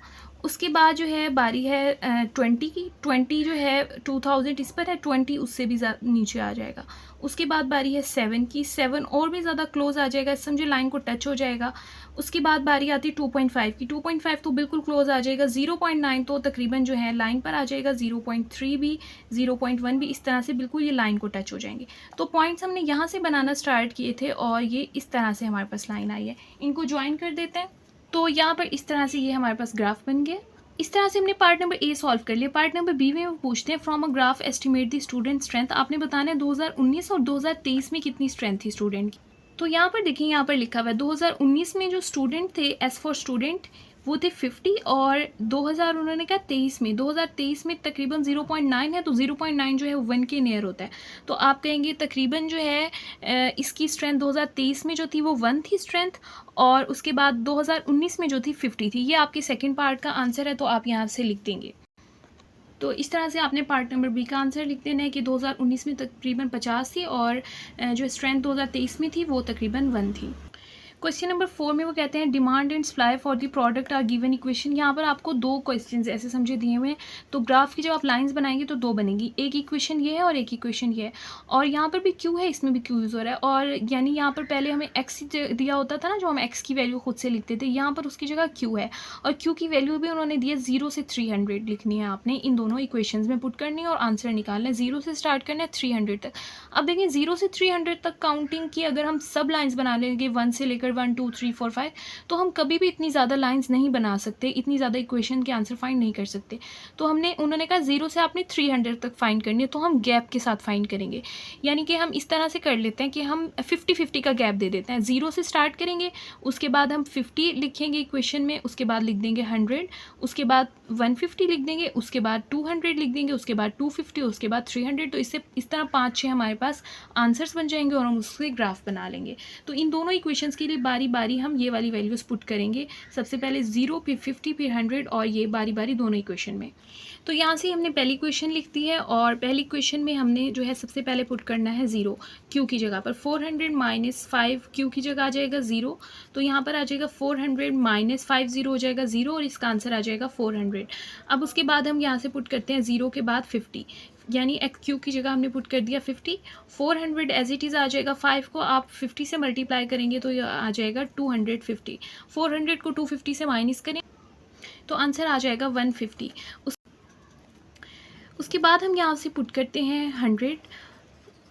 उसके बाद जो है बारी है 20 की। 20 जो है 2000 इस पर है, 20 उससे भी नीचे आ जाएगा। उसके बाद बारी है 7 की। 7 और भी ज़्यादा क्लोज आ जाएगा, समझे लाइन को टच हो जाएगा। उसके बाद बारी आती है 2.5 की। 2.5 तो बिल्कुल क्लोज आ जाएगा। 0.9 तो तकरीबन जो है लाइन पर आ जाएगा। 0.3 भी, 0.1 भी, इस तरह से बिल्कुल ये लाइन को टच हो जाएंगे। तो पॉइंट्स हमने यहाँ से बनाना स्टार्ट किए थे, और ये इस तरह से हमारे पास लाइन आई है। इनको ज्वाइन कर देते हैं। तो यहाँ पर इस तरह से ये हमारे पास ग्राफ बन गया। इस तरह से हमने पार्ट नंबर ए सॉल्व कर लिया। पार्ट नंबर बी में वो पूछते हैं from a graph estimate the student strength. आपने बताना है 2019 और 2023 में कितनी स्ट्रेंथ थी स्टूडेंट की। तो यहाँ पर देखिए, यहाँ पर लिखा हुआ है 2019 में जो स्टूडेंट थे, एस फॉर स्टूडेंट, वो थे 50, और 2000 उन्होंने कहा 2023 में तकरीबन 0.9 है, तो 0.9 जो है वो 1 के नियर होता है। तो आप कहेंगे तकरीबन जो है इसकी स्ट्रेंथ 2023 में जो थी वो 1 थी स्ट्रेंथ, और उसके बाद 2019 में जो थी 50 थी। ये आपके सेकंड पार्ट का आंसर है, तो आप यहाँ से लिख देंगे। तो इस तरह से आपने पार्ट नंबर बी का आंसर लिख देना है कि 2019 में तकरीबन 50 थी, और जो स्ट्रेंथ 2023 में थी वो तकरीबन 1 थी। क्वेश्चन नंबर 4 में वो कहते हैं demand and supply for the product are given equation. यहाँ पर आपको 2 क्वेश्चंस ऐसे समझे दिए हुए हैं। तो ग्राफ की जब आप लाइंस बनाएंगे तो 2 बनेंगी, एक इक्वेशन ये है और एक इक्वेशन ये है, और यहाँ पर भी क्यू है, इसमें भी क्यू यूज़ हो रहा है। और यानी यहाँ पर पहले हमें एक्स दिया होता था ना, जो हम एक्स की वैल्यू खुद से लिखते थे, यहाँ पर उसकी जगह क्यू है, और क्यू की वैल्यू भी उन्होंने दी है 0 से 300 लिखनी है आपने, इन दोनों इक्वेशंस में पुट करनी है और आंसर निकालना है। 0 से स्टार्ट करना है 300 तक। अब देखिए 0 से 300 तक काउंटिंग की अगर हम सब लाइन्स बना लेंगे, 1 से लेकर 1 2 3 4 5, तो हम कभी भी इतनी ज़्यादा लाइंस नहीं बना सकते, इतनी ज़्यादा इक्वेशन के आंसर फाइंड नहीं कर सकते। तो उन्होंने कहा 0 से आपने 300 तक फाइंड करनी है, तो हम गैप के साथ फाइंड करेंगे। यानी कि हम इस तरह से कर लेते हैं कि हम 50-50 का गैप दे देते हैं। 0 से स्टार्ट करेंगे, उसके बाद हम 50 लिखेंगे इक्वेशन में, उसके बाद लिख देंगे 100, उसके बाद 150 लिख देंगे, उसके बाद 200 लिख देंगे, उसके बाद 250, उसके बाद 300। तो इससे इस तरह 5-6 हमारे पास आंसर्स बन जाएंगे, और हम उससे ग्राफ बना लेंगे। तो इन दोनों इक्वेशंस के लिए बारी बारी हम ये वाली वैल्यूज़ पुट करेंगे। सबसे पहले 0, फिर 50, फिर 100, और ये बारी बारी दोनों इक्वेशन में। तो यहाँ से हमने पहली इक्वेशन लिख दी है, और पहली इक्वेशन में हमने जो है सबसे पहले पुट करना है 0 क्यू की जगह पर। 400 माइनस 5 क्यू की जगह आ जाएगा 0, तो यहाँ पर आ जाएगा 400 माइनस 5, 0 हो जाएगा 0, और इसका आंसर आ जाएगा 400। अब उसके बाद हम यहाँ से पुट करते हैं 0 के बाद 50, यानी एक्स क्यू की जगह हमने पुट कर दिया 50। 400 एज इट इज़ आ जाएगा, 5 को आप 50 से मल्टीप्लाई करेंगे तो ये आ जाएगा 250। 400 को 250 से माइनस करें तो आंसर आ जाएगा 150। उसके बाद हम यहाँ से पुट करते हैं 100,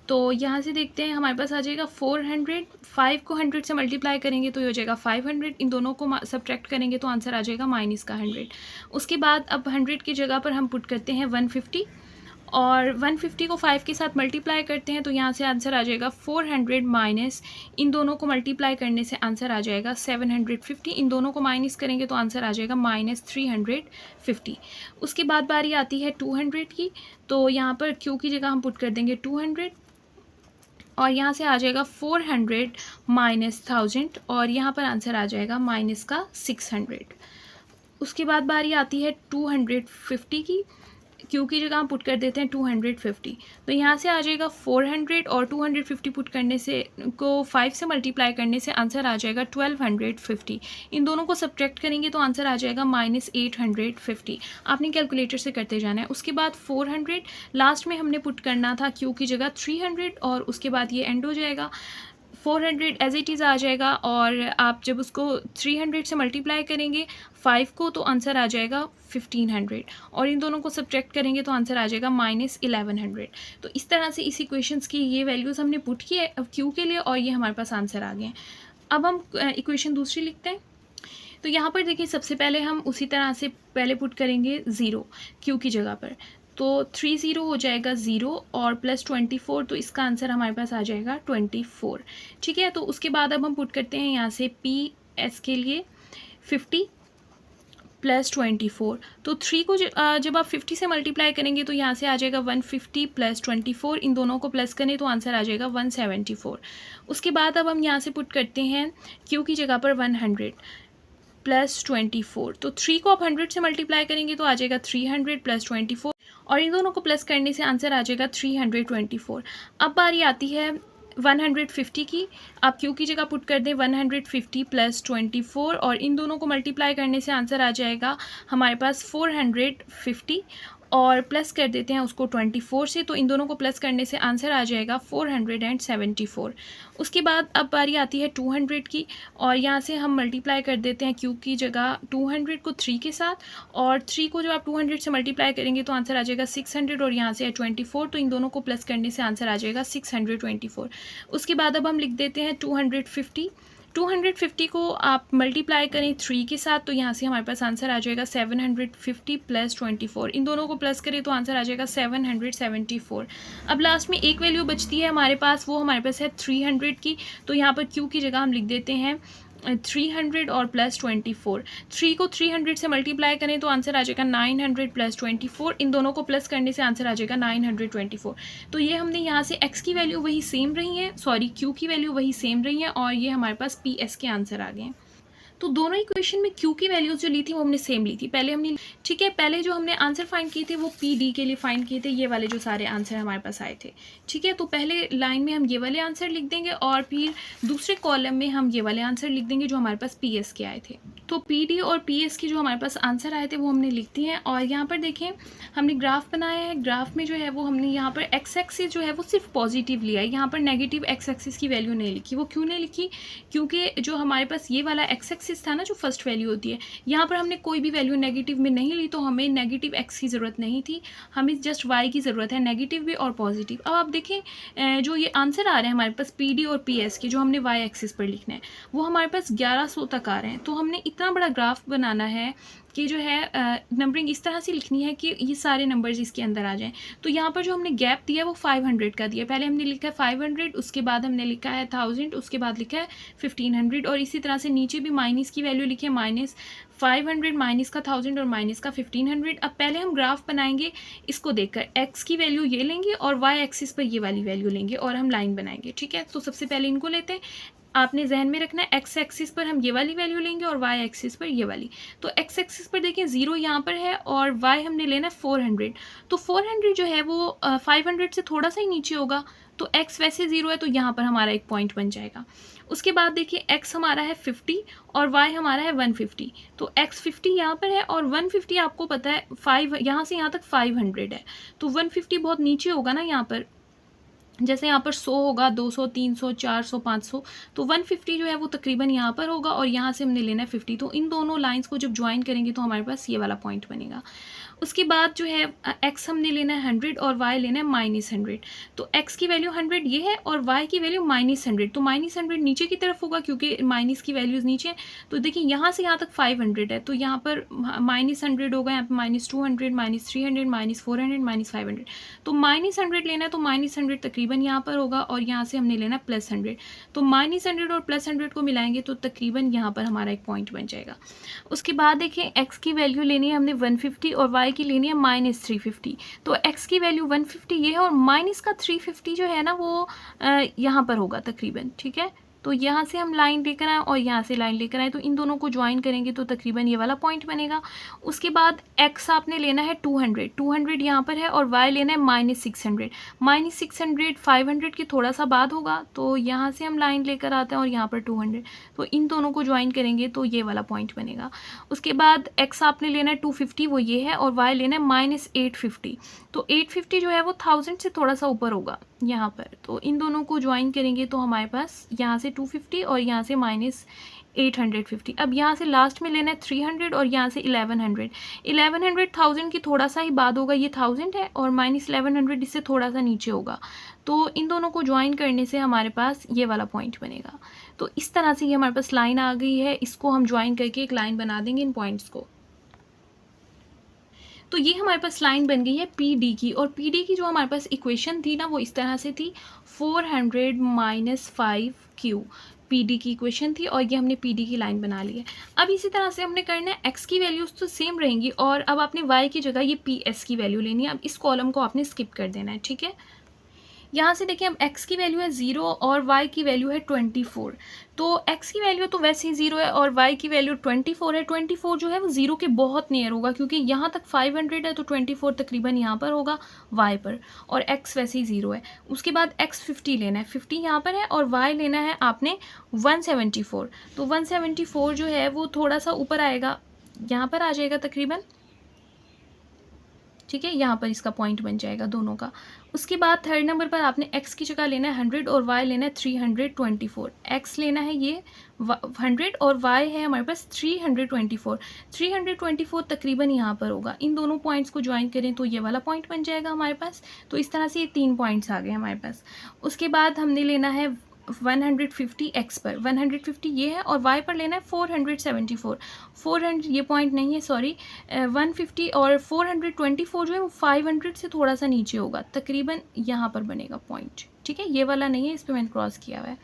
तो यहाँ से देखते हैं हमारे पास आ जाएगा 400। 5 को 100 से मल्टीप्लाई करेंगे तो ये हो जाएगा 500, इन दोनों को सब्ट्रैक्ट करेंगे तो आंसर आ जाएगा माइनस का 100। उसके बाद अब 100 की जगह पर हम पुट करते हैं 150, और 150 को 5 के साथ मल्टीप्लाई करते हैं तो यहाँ से आंसर आ जाएगा 400 माइनस, इन दोनों को मल्टीप्लाई करने से आंसर आ जाएगा 750। इन दोनों को माइनस करेंगे तो आंसर आ जाएगा माइनस 350। उसके बाद बारी आती है 200 की, तो यहाँ पर क्यू की जगह हम पुट कर देंगे 200, और यहाँ से आ जाएगा 400 माइनस 1000, और यहाँ पर आंसर आ जाएगा माइनस का 600। उसके बाद बारी आती है 250 की, क्यू की जगह हम पुट कर देते हैं 250, तो यहाँ से आ जाएगा 400, और 250 पुट करने से को 5 से मल्टीप्लाई करने से आंसर आ जाएगा 1250। इन दोनों को सब्ट्रैक्ट करेंगे तो आंसर आ जाएगा माइनस 850। आपने कैलकुलेटर से करते जाना है। उसके बाद 400 लास्ट में हमने पुट करना था क्यू की जगह 300, और उसके बाद ये एंड हो जाएगा। 400 एज इट इज़ आ जाएगा, और आप जब उसको 300 से मल्टीप्लाई करेंगे 5 को तो आंसर आ जाएगा 1500, और इन दोनों को सब्ट्रैक्ट करेंगे तो आंसर आ जाएगा माइनस 1100। तो इस तरह से इस इक्वेशंस की ये वैल्यूज़ हमने पुट की है अब क्यू के लिए, और ये हमारे पास आंसर आ गए हैं। अब हम इक्वेशन दूसरी लिखते हैं। तो यहाँ पर देखिए सबसे पहले हम उसी तरह से पहले पुट करेंगे 0 क्यू की जगह पर, तो 30 हो जाएगा 0 और प्लस 24, तो इसका आंसर हमारे पास आ जाएगा 24। ठीक है, तो उसके बाद अब हम पुट करते हैं यहाँ से पी एस के लिए 50 प्लस 24। तो 3 को जब आप 50 से मल्टीप्लाई करेंगे तो यहाँ से आ जाएगा 150 प्लस 24, इन दोनों को प्लस करें तो आंसर आ जाएगा 174। उसके बाद अब हम यहाँ से पुट करते हैं क्यू की जगह पर 100 प्लस 24। तो 3 को आप 100 से मल्टीप्लाई करेंगे तो आ जाएगा 300 प्लस 24, और इन दोनों को प्लस करने से आंसर आ जाएगा 324। अब बारी आती है 150 की। आप क्यू की जगह पुट कर दें 150 प्लस 24, और इन दोनों को मल्टीप्लाई करने से आंसर आ जाएगा हमारे पास 450, और प्लस कर देते हैं उसको 24 से, तो इन दोनों को प्लस करने से आंसर आ जाएगा 474। उसके बाद अब बारी आती है 200 की, और यहाँ से हम मल्टीप्लाई कर देते हैं क्यू की जगह 200 को 3 के साथ, और 3 को जब आप 200 से मल्टीप्लाई करेंगे तो आंसर आ जाएगा 600, और यहाँ से है 24, तो इन दोनों को प्लस करने से आंसर आ जाएगा 624। उसके बाद अब हम लिख देते हैं 250 को आप मल्टीप्लाई करें 3 के साथ, तो यहाँ से हमारे पास आंसर आ जाएगा 750 प्लस 24, इन दोनों को प्लस करें तो आंसर आ जाएगा 774। अब लास्ट में एक वैल्यू बचती है हमारे पास, वो हमारे पास है 300 की। तो यहाँ पर क्यू की जगह हम लिख देते हैं 300 और प्लस 24। 3 को 300 से मल्टीप्लाई करें तो आंसर आ जाएगा 900 प्लस 24, इन दोनों को प्लस करने से आंसर आ जाएगा 924। तो ये हमने यहाँ से x की वैल्यू वही सेम रही है, सॉरी q की वैल्यू वही सेम रही है, और ये हमारे पास PS के आंसर आ गए हैं। तो दोनों इक्वेशन में Q की वैल्यूज जो ली थी वो हमने सेम ली थी। पहले हमने, ठीक है, पहले जो हमने आंसर फाइंड किए थे वो PD के लिए फाइंड किए थे, ये वाले जो सारे आंसर हमारे पास आए थे। ठीक है, तो पहले लाइन में हम ये वाले आंसर लिख देंगे, और फिर दूसरे कॉलम में हम ये वाले आंसर लिख देंगे जो हमारे पास PS के आए थे। तो PD और PS के जो हमारे पास आंसर आए थे वो हमने लिख दिए हैं। और यहाँ पर देखें हमने ग्राफ बनाया है, ग्राफ में जो है वो हमने यहाँ पर एक्स एक्सिस जो है वो सिर्फ पॉजिटिव लिया है, यहाँ पर नेगेटिव एक्स एक्सिस की वैल्यू नहीं लिखी। वो क्यों नहीं लिखी? क्योंकि जो हमारे पास ये वाला एक्स एक्सिस था ना, जो फर्स्ट वैल्यू होती है, यहाँ पर हमने कोई भी वैल्यू नेगेटिव में नहीं ली, तो हमें नेगेटिव एक्स की ज़रूरत नहीं थी, हमें जस्ट वाई की ज़रूरत है, नेगेटिव भी और पॉजिटिव। अब आप देखें जो ये आंसर आ रहे हैं हमारे पास PD और PS के, जो हमने वाई एक्सिस पर लिखना है, वो हमारे पास 1100 तक आ रहे हैं। तो हमने इतना बड़ा ग्राफ बनाना है कि जो है नंबरिंग इस तरह से लिखनी है कि ये सारे नंबर्स इसके अंदर आ जाएं। तो यहाँ पर जो हमने गैप दिया है वो 500 का दिया है। पहले हमने लिखा है 500, उसके बाद हमने लिखा है 1000, उसके बाद लिखा है 1500, और इसी तरह से नीचे भी माइनस की वैल्यू लिखी है, -500, माइनस का 1000 और माइनस का 1500। अब पहले हम ग्राफ बनाएंगे इसको देखकर, एक्स की वैल्यू ये लेंगे और वाई एक्सिस पर ये वाली वैल्यू लेंगे और हम लाइन बनाएंगे। ठीक है, तो सबसे पहले इनको लेते हैं। आपने जहन में रखना है एक्स एक्सिस पर हम ये वाली वैल्यू लेंगे और वाई एक्सिस पर ये वाली। तो एक्स एक्सिस पर देखिए 0 यहाँ पर है, और वाई हमने लेना है 400। तो 400 जो है वो 500 से थोड़ा सा ही नीचे होगा, तो एक्स वैसे 0 है, तो यहाँ पर हमारा एक पॉइंट बन जाएगा। उसके बाद देखिए एक्स हमारा है 50 और वाई हमारा है 150। तो एक्स 50 यहाँ पर है और 150 आपको पता है 5 यहाँ से यहाँ तक 500 है, तो 150 बहुत नीचे होगा ना यहाँ पर। जैसे यहाँ पर 100 होगा, 200, 300, 400, 500, तो 150 जो है वो तकरीबन यहाँ पर होगा, और यहाँ से हमने लेना है 50। तो इन दोनों लाइंस को जब ज्वाइन करेंगे तो हमारे पास ये वाला पॉइंट बनेगा। उसके बाद जो है एक्स हमने लेना है 100 और वाई लेना है -100। तो एक्स की वैल्यू 100 ये है और वाई की वैल्यू -100। तो -100 नीचे की तरफ होगा क्योंकि माइनस की वैल्यूज़ नीचे। तो देखिए यहाँ से यहाँ तक 500 है, तो यहाँ पर -100 होगा, यहाँ पर -200, -300, -400, -500। तो -100 लेना है, तो -100 तकरीबन यहाँ पर होगा, और यहाँ से हमने लेना है +100। तो -100 और +100 को मिलाएंगे तो तकरीबन यहाँ पर हमारा एक पॉइंट बन जाएगा। उसके बाद देखिए एक्स की वैल्यू लेनी है हमने 150 और वाई की लेनी है -350। तो x की वैल्यू 150 ये है, और माइनस का 350 जो है ना वो यहाँ पर होगा तकरीबन। ठीक है, तो यहाँ से हम लाइन लेकर आए और यहाँ से लाइन लेकर आए, तो इन दोनों को ज्वाइन करेंगे तो तकरीबन ये वाला पॉइंट बनेगा। उसके बाद x आपने लेना है 200 यहाँ पर है, और y लेना है -600। -600 500 के थोड़ा सा बाद होगा, तो यहाँ से हम लाइन लेकर आते हैं और यहाँ पर 200, तो इन दोनों को ज्वाइन करेंगे तो ये वाला पॉइंट बनेगा। उसके बाद x आपने लेना है 250, वो ये है, और y लेना है -850। तो 850 जो है वो 1000 से थोड़ा सा ऊपर होगा यहाँ पर, तो इन दोनों को ज्वाइन करेंगे तो हमारे पास यहाँ से 250 और यहाँ से -850। अब यहाँ से लास्ट में लेना है 300 और यहाँ से 1100। 1100 1000 की थोड़ा सा ही बाद होगा, ये 1000 है, और -1100 इससे थोड़ा सा नीचे होगा। तो इन दोनों को ज्वाइन करने से हमारे पास ये वाला पॉइंट बनेगा। तो इस तरह से ये हमारे पास लाइन आ गई है, इसको हम ज्वाइन करके एक लाइन बना देंगे इन पॉइंट्स को। तो ये हमारे पास लाइन बन गई है PD की, और PD की जो हमारे पास इक्वेशन थी ना वो इस तरह से थी 400 - 5Q। PD की इक्वेशन थी और ये हमने PD की लाइन बना ली है। अब इसी तरह से हमने करना है, x की वैल्यूज़ तो सेम रहेंगी और अब आपने y की जगह ये PS की वैल्यू लेनी है। अब इस कॉलम को आपने स्किप कर देना है, ठीक है। यहाँ से देखिए, अब x की वैल्यू है 0 और y की वैल्यू है 24। तो x की वैल्यू तो वैसे ही 0 है और y की वैल्यू 24 है। 24 जो है वो 0 के बहुत नियर होगा, क्योंकि यहाँ तक 500 है तो 24 तकरीबन यहाँ पर होगा y पर, और x वैसे ही 0 है। उसके बाद x 50 लेना है, 50 यहाँ पर है, और y लेना है आपने 174। तो 174 जो है वो थोड़ा सा ऊपर आएगा, यहाँ पर आ जाएगा तकरीबन, ठीक है। यहाँ पर इसका पॉइंट बन जाएगा दोनों का। उसके बाद थर्ड नंबर पर आपने x की जगह लेना है 100 और y लेना है 324। x लेना है ये 100 और y है हमारे पास 324। 324 तकरीबन यहाँ पर होगा। इन दोनों पॉइंट्स को ज्वाइन करें तो ये वाला पॉइंट बन जाएगा हमारे पास। तो इस तरह से ये 3 पॉइंट्स आ गए हमारे पास। उसके बाद हमने लेना है 150 x पर, 150 ये है, और y पर लेना है 474। 400 ये पॉइंट नहीं है, सॉरी, 150 और 424 जो है वो 500 से थोड़ा सा नीचे होगा, तकरीबन यहाँ पर बनेगा पॉइंट, ठीक है। ये वाला नहीं है, इस पर मैंने क्रॉस किया हुआ है।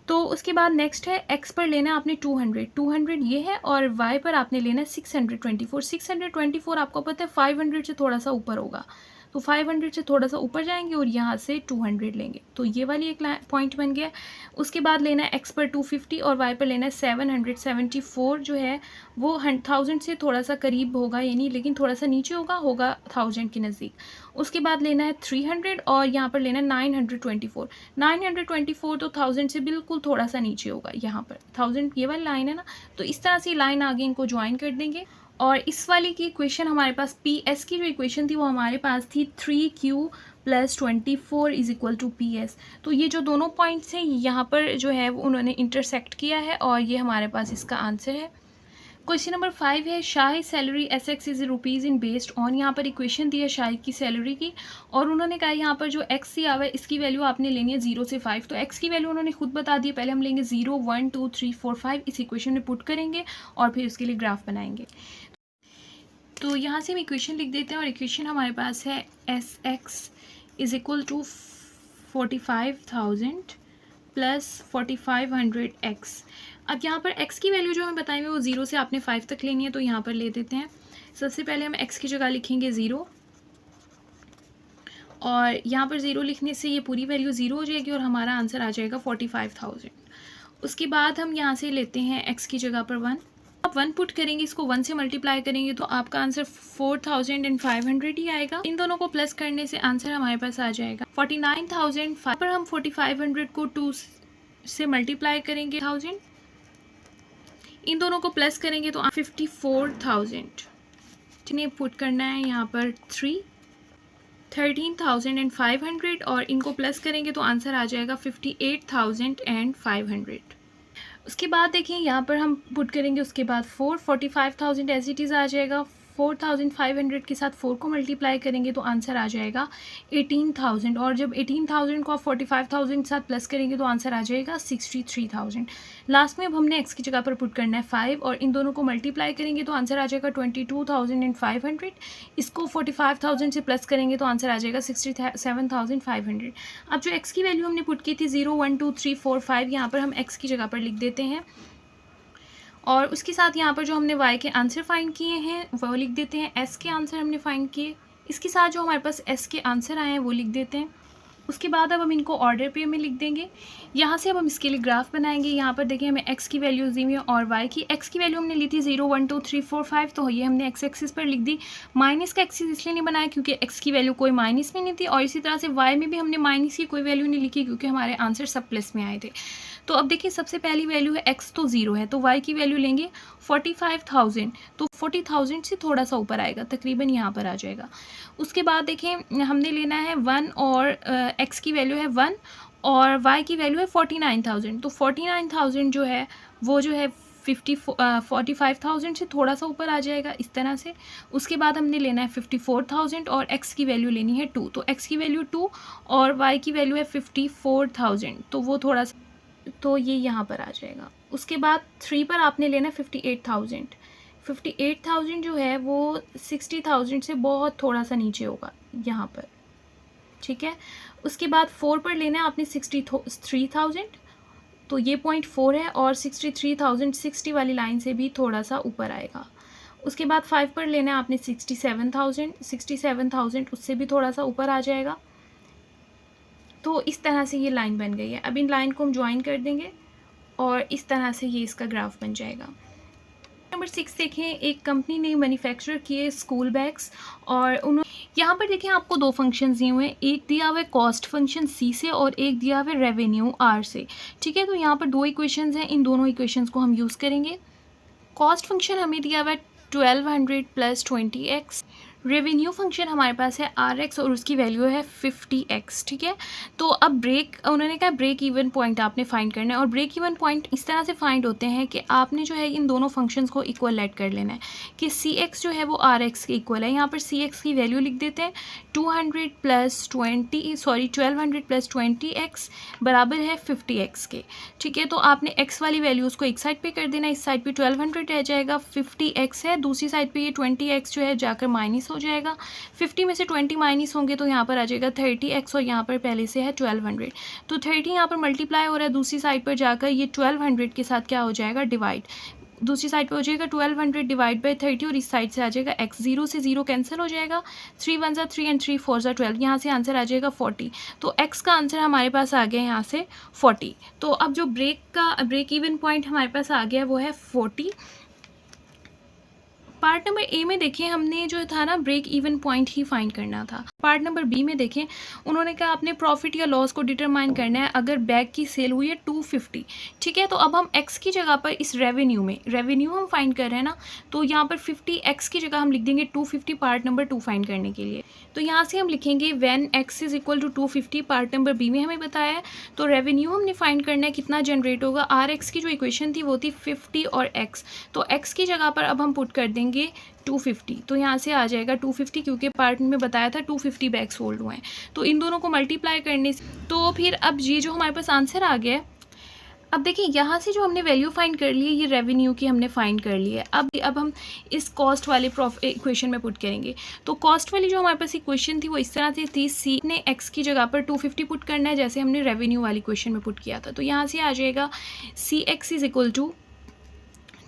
तो उसके बाद नेक्स्ट है x पर लेना है आपने 200 ये है, और y पर आपने लेना है 624। 624 आपको पता है 500 से थोड़ा सा ऊपर होगा, तो 500 से थोड़ा सा ऊपर जाएंगे और यहाँ से 200 लेंगे, तो ये वाली एक पॉइंट बन गया। उसके बाद लेना है x पर 250 और y पर लेना है 774 जो है वो 1000 से थोड़ा सा करीब होगा, यानी लेकिन थोड़ा सा नीचे होगा 1000 के नज़दीक। उसके बाद लेना है 300 और यहाँ पर लेना है 924। 924 तो 1000 से बिल्कुल थोड़ा सा नीचे होगा, यहाँ पर 1000 ये वाली लाइन है ना, तो इस तरह से लाइन आगे इनको ज्वाइन कर देंगे। और इस वाली की इक्वेशन हमारे पास PS की जो इक्वेशन थी वो हमारे पास थी 3Q + 24 = PS। तो ये जो दोनों पॉइंट्स हैं यहाँ पर जो है वो उन्होंने इंटरसेक्ट किया है और ये हमारे पास इसका आंसर है। क्वेश्चन नंबर 5 है, Shahi salary SX is rupees in based on, यहाँ पर इक्वेशन दी है शाही की सैलरी की, और उन्होंने कहा यहाँ पर जो x दिया हुआ है इसकी वैल्यू आपने लेनी है 0 से 5। तो x की वैल्यू उन्होंने खुद बता दी है, पहले हम लेंगे 0 1 2 3 4 5, इस इक्वेशन में पुट करेंगे और फिर उसके लिए ग्राफ बनाएंगे। तो यहाँ से हम इक्वेशन लिख देते हैं और इक्वेशन हमारे पास है SX = 45,000 + 4500x। अब यहाँ पर x की वैल्यू जो हमें बताई हुई वो 0 से आपने 5 तक लेनी है, तो यहाँ पर ले देते हैं। सबसे पहले हम x की जगह लिखेंगे 0, और यहाँ पर 0 लिखने से ये पूरी वैल्यू 0 हो जाएगी और हमारा आंसर आ जाएगा 45,000। उसके बाद हम यहाँ से लेते हैं x की जगह पर 1। आप 1 पुट करेंगे, इसको 1 से मल्टीप्लाई करेंगे तो आपका आंसर 4500 ही आएगा। इन दोनों को प्लस करने से आंसर हमारे पास आ जाएगा 49,000। पर हम 4500 को 2 से मल्टीप्लाई करेंगे 1000, इन दोनों को प्लस करेंगे तो 54,000। इतने पुट करना है यहाँ पर 13,500 और इनको प्लस करेंगे तो आंसर आ जाएगा 58,500। उसके बाद देखिए यहाँ पर हम पुट करेंगे, उसके बाद 45,000 एज इट इज़ आ जाएगा। 4,500 के साथ 4 को मल्टीप्लाई करेंगे तो आंसर आ जाएगा 18,000, और जब 18,000 को आप 45,000 के साथ प्लस करेंगे तो आंसर आ जाएगा 63,000। लास्ट में अब हमने x की जगह पर पुट करना है 5 और इन दोनों को मल्टीप्लाई करेंगे तो आंसर आ जाएगा 22,500। इसको 45,000 से प्लस करेंगे तो आंसर आ जाएगा 67,500। अब जो x की वैल्यू हमने पुट की थी 0 1 2 3 4 5, यहाँ पर हम x की जगह पर लिख देते हैं, और उसके साथ यहाँ पर जो हमने y के आंसर फाइंड किए हैं वो लिख देते हैं। s के आंसर हमने फाइंड किए, इसके साथ जो हमारे पास s के आंसर आए हैं वो लिख देते हैं। उसके बाद अब हम इनको ऑर्डर पे में लिख देंगे। यहाँ से अब हम इसके लिए ग्राफ बनाएंगे। यहाँ पर देखिए हमें x की वैल्यूज़ दी हुई है और y की। x की वैल्यू हमने ली थी 0 1 2 3 4 5, तो ये हमने x एक्सिस पर लिख दी। माइनस का एक्सिस इसलिए नहीं बनाया क्योंकि x की वैल्यू कोई माइनस में नहीं थी, और इसी तरह से y में भी हमने माइनस की कोई वैल्यू नहीं लिखी क्योंकि हमारे आंसर सब प्लस में आए थे। तो अब देखिए सबसे पहली वैल्यू है x तो 0 है, तो y की वैल्यू लेंगे 45,000, तो 40,000 से थोड़ा सा ऊपर आएगा, तकरीबन यहाँ पर आ जाएगा। उसके बाद देखें हमने लेना है 1 और x की वैल्यू है 1 और y की वैल्यू है 49,000, तो 49,000 जो है वो जो है 45,000 से थोड़ा सा ऊपर आ जाएगा इस तरह से। उसके बाद हमने लेना है 54,000 और x की वैल्यू लेनी है 2, तो x की वैल्यू 2 और y की वैल्यू है 54,000, तो वो थोड़ा सा, तो ये यहाँ पर आ जाएगा। उसके बाद 3 पर आपने लेना 58,000। 58,000 जो है वो 60,000 से बहुत थोड़ा सा नीचे होगा यहाँ पर, ठीक है। उसके बाद 4 पर लेना है आपने 63,000 तो ये 0.4 है और 63,060 वाली लाइन से भी थोड़ा सा ऊपर आएगा। उसके बाद 5 पर लेना है आपने 67,000 उससे भी थोड़ा सा ऊपर आ जाएगा। तो इस तरह से ये लाइन बन गई है। अब इन लाइन को हम ज्वाइन कर देंगे और इस तरह से ये इसका ग्राफ बन जाएगा। नंबर 6 देखें, एक कंपनी ने मैन्युफैक्चर किए स्कूल बैग्स और उन्होंने यहाँ पर देखें आपको दो फंक्शन दिए हुए हैं, एक दिया हुआ है कॉस्ट फंक्शन सी से और एक दिया हुआ है रेवेन्यू आर से। ठीक है, तो यहाँ पर दो इक्वेशंस हैं, इन दोनों इक्वेशंस को हम यूज़ करेंगे। कॉस्ट फंक्शन हमें दिया हुआ है 1200 + 20x। रेवेन्यू फंक्शन हमारे पास है rx और उसकी वैल्यू है 50x। ठीक है, तो अब उन्होंने कहा ब्रेक इवन पॉइंट आपने फाइंड करना है और ब्रेक इवन पॉइंट इस तरह से फाइंड होते हैं कि आपने जो है इन दोनों फंक्शंस को इक्वल लेट कर लेना है कि cx जो है वो rx के इक्वल है। यहाँ पर cx की वैल्यू लिख देते हैं 1200 + 20x बराबर है 50x के। ठीक है, तो आपने x वाली वैल्यूज़ को एक साइड पे कर देना, इस साइड पे 1200 रह जाएगा, 50x है, दूसरी साइड पे ये 20x जो है जाकर माइनस हो जाएगा। 50 में से 20 माइनस होंगे तो यहाँ पर आ जाएगा 30x और यहाँ पर पहले से है 1200, तो 30 यहाँ पर मल्टीप्लाई हो रहा है, दूसरी साइड पर जाकर ये 1200 के साथ क्या हो जाएगा डिवाइड, दूसरी साइड पे हो जाएगा 1200 डिवाइड बाई 30 और इस साइड से आ जाएगा x, 0 से 0 कैंसिल हो जाएगा, 3 × 1 = 3 and 3 × 4 = 12, यहाँ से आंसर आ जाएगा 40। तो x का आंसर हमारे पास आ गया यहाँ से 40। तो अब जो ब्रेक इवन पॉइंट हमारे पास आ गया वो है 40। पार्ट नंबर ए में देखें हमने जो था ना ब्रेक इवन पॉइंट ही फाइंड करना था। पार्ट नंबर बी में देखें उन्होंने कहा आपने प्रॉफिट या लॉस को डिटरमाइन करना है अगर बैग की सेल हुई है 250। ठीक है, तो अब हम एक्स की जगह पर इस रेवेन्यू हम फाइंड कर रहे हैं ना, तो यहाँ पर 50x की जगह हम लिख देंगे 250 पार्ट नंबर 2 फाइंड करने के लिए। तो यहाँ से हम लिखेंगे when x = 250 part number B में हमें बताया है। तो रेवेन्यू हमने फाइंड करना है कितना जनरेट होगा, rx की जो इक्वेशन थी वो थी 50 और x, तो x की जगह पर अब हम पुट कर देंगे 250। तो यहाँ से आ जाएगा 250 क्योंकि पार्ट में बताया था 250 बैग सोल्ड हुए हैं, तो इन दोनों को मल्टीप्लाई करने से तो फिर अब ये जो हमारे पास आंसर आ गया है। अब देखिए यहाँ से जो हमने वैल्यू फाइंड कर ली है ये रेवेन्यू की हमने फाइंड कर ली है। अब हम इस कॉस्ट वाले इक्वेशन में पुट करेंगे। तो कॉस्ट वाली जो हमारे पास इक्वेशन थी वो इस तरह से थी, सी ने एक्स की जगह पर 250 पुट करना है जैसे हमने रेवेन्यू वाली इक्वेशन में पुट किया था। तो यहाँ से आ जाएगा CX =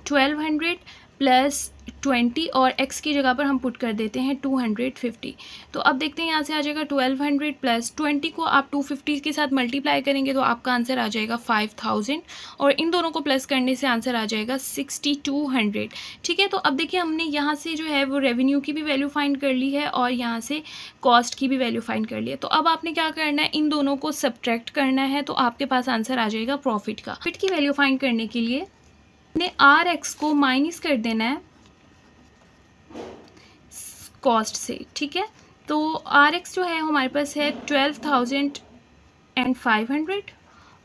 1200 + 20 और x की जगह पर हम पुट कर देते हैं 250। तो अब देखते हैं यहाँ से आ जाएगा 1200 + 20 को आप 250 के साथ मल्टीप्लाई करेंगे तो आपका आंसर आ जाएगा 5000 और इन दोनों को प्लस करने से आंसर आ जाएगा 6200। ठीक है, तो अब देखिए हमने यहाँ से जो है वो रेवेन्यू की भी वैल्यू फाइंड कर ली है और यहाँ से कॉस्ट की भी वैल्यू फाइंड कर ली है। तो अब आपने क्या करना है, इन दोनों को सब्ट्रैक्ट करना है, तो आपके पास आंसर आ जाएगा प्रॉफिट का। प्रॉफिट की वैल्यू फाइंड करने के लिए ने rx को माइनस कर देना है कॉस्ट से। ठीक है, तो rx जो है हमारे पास है 12,500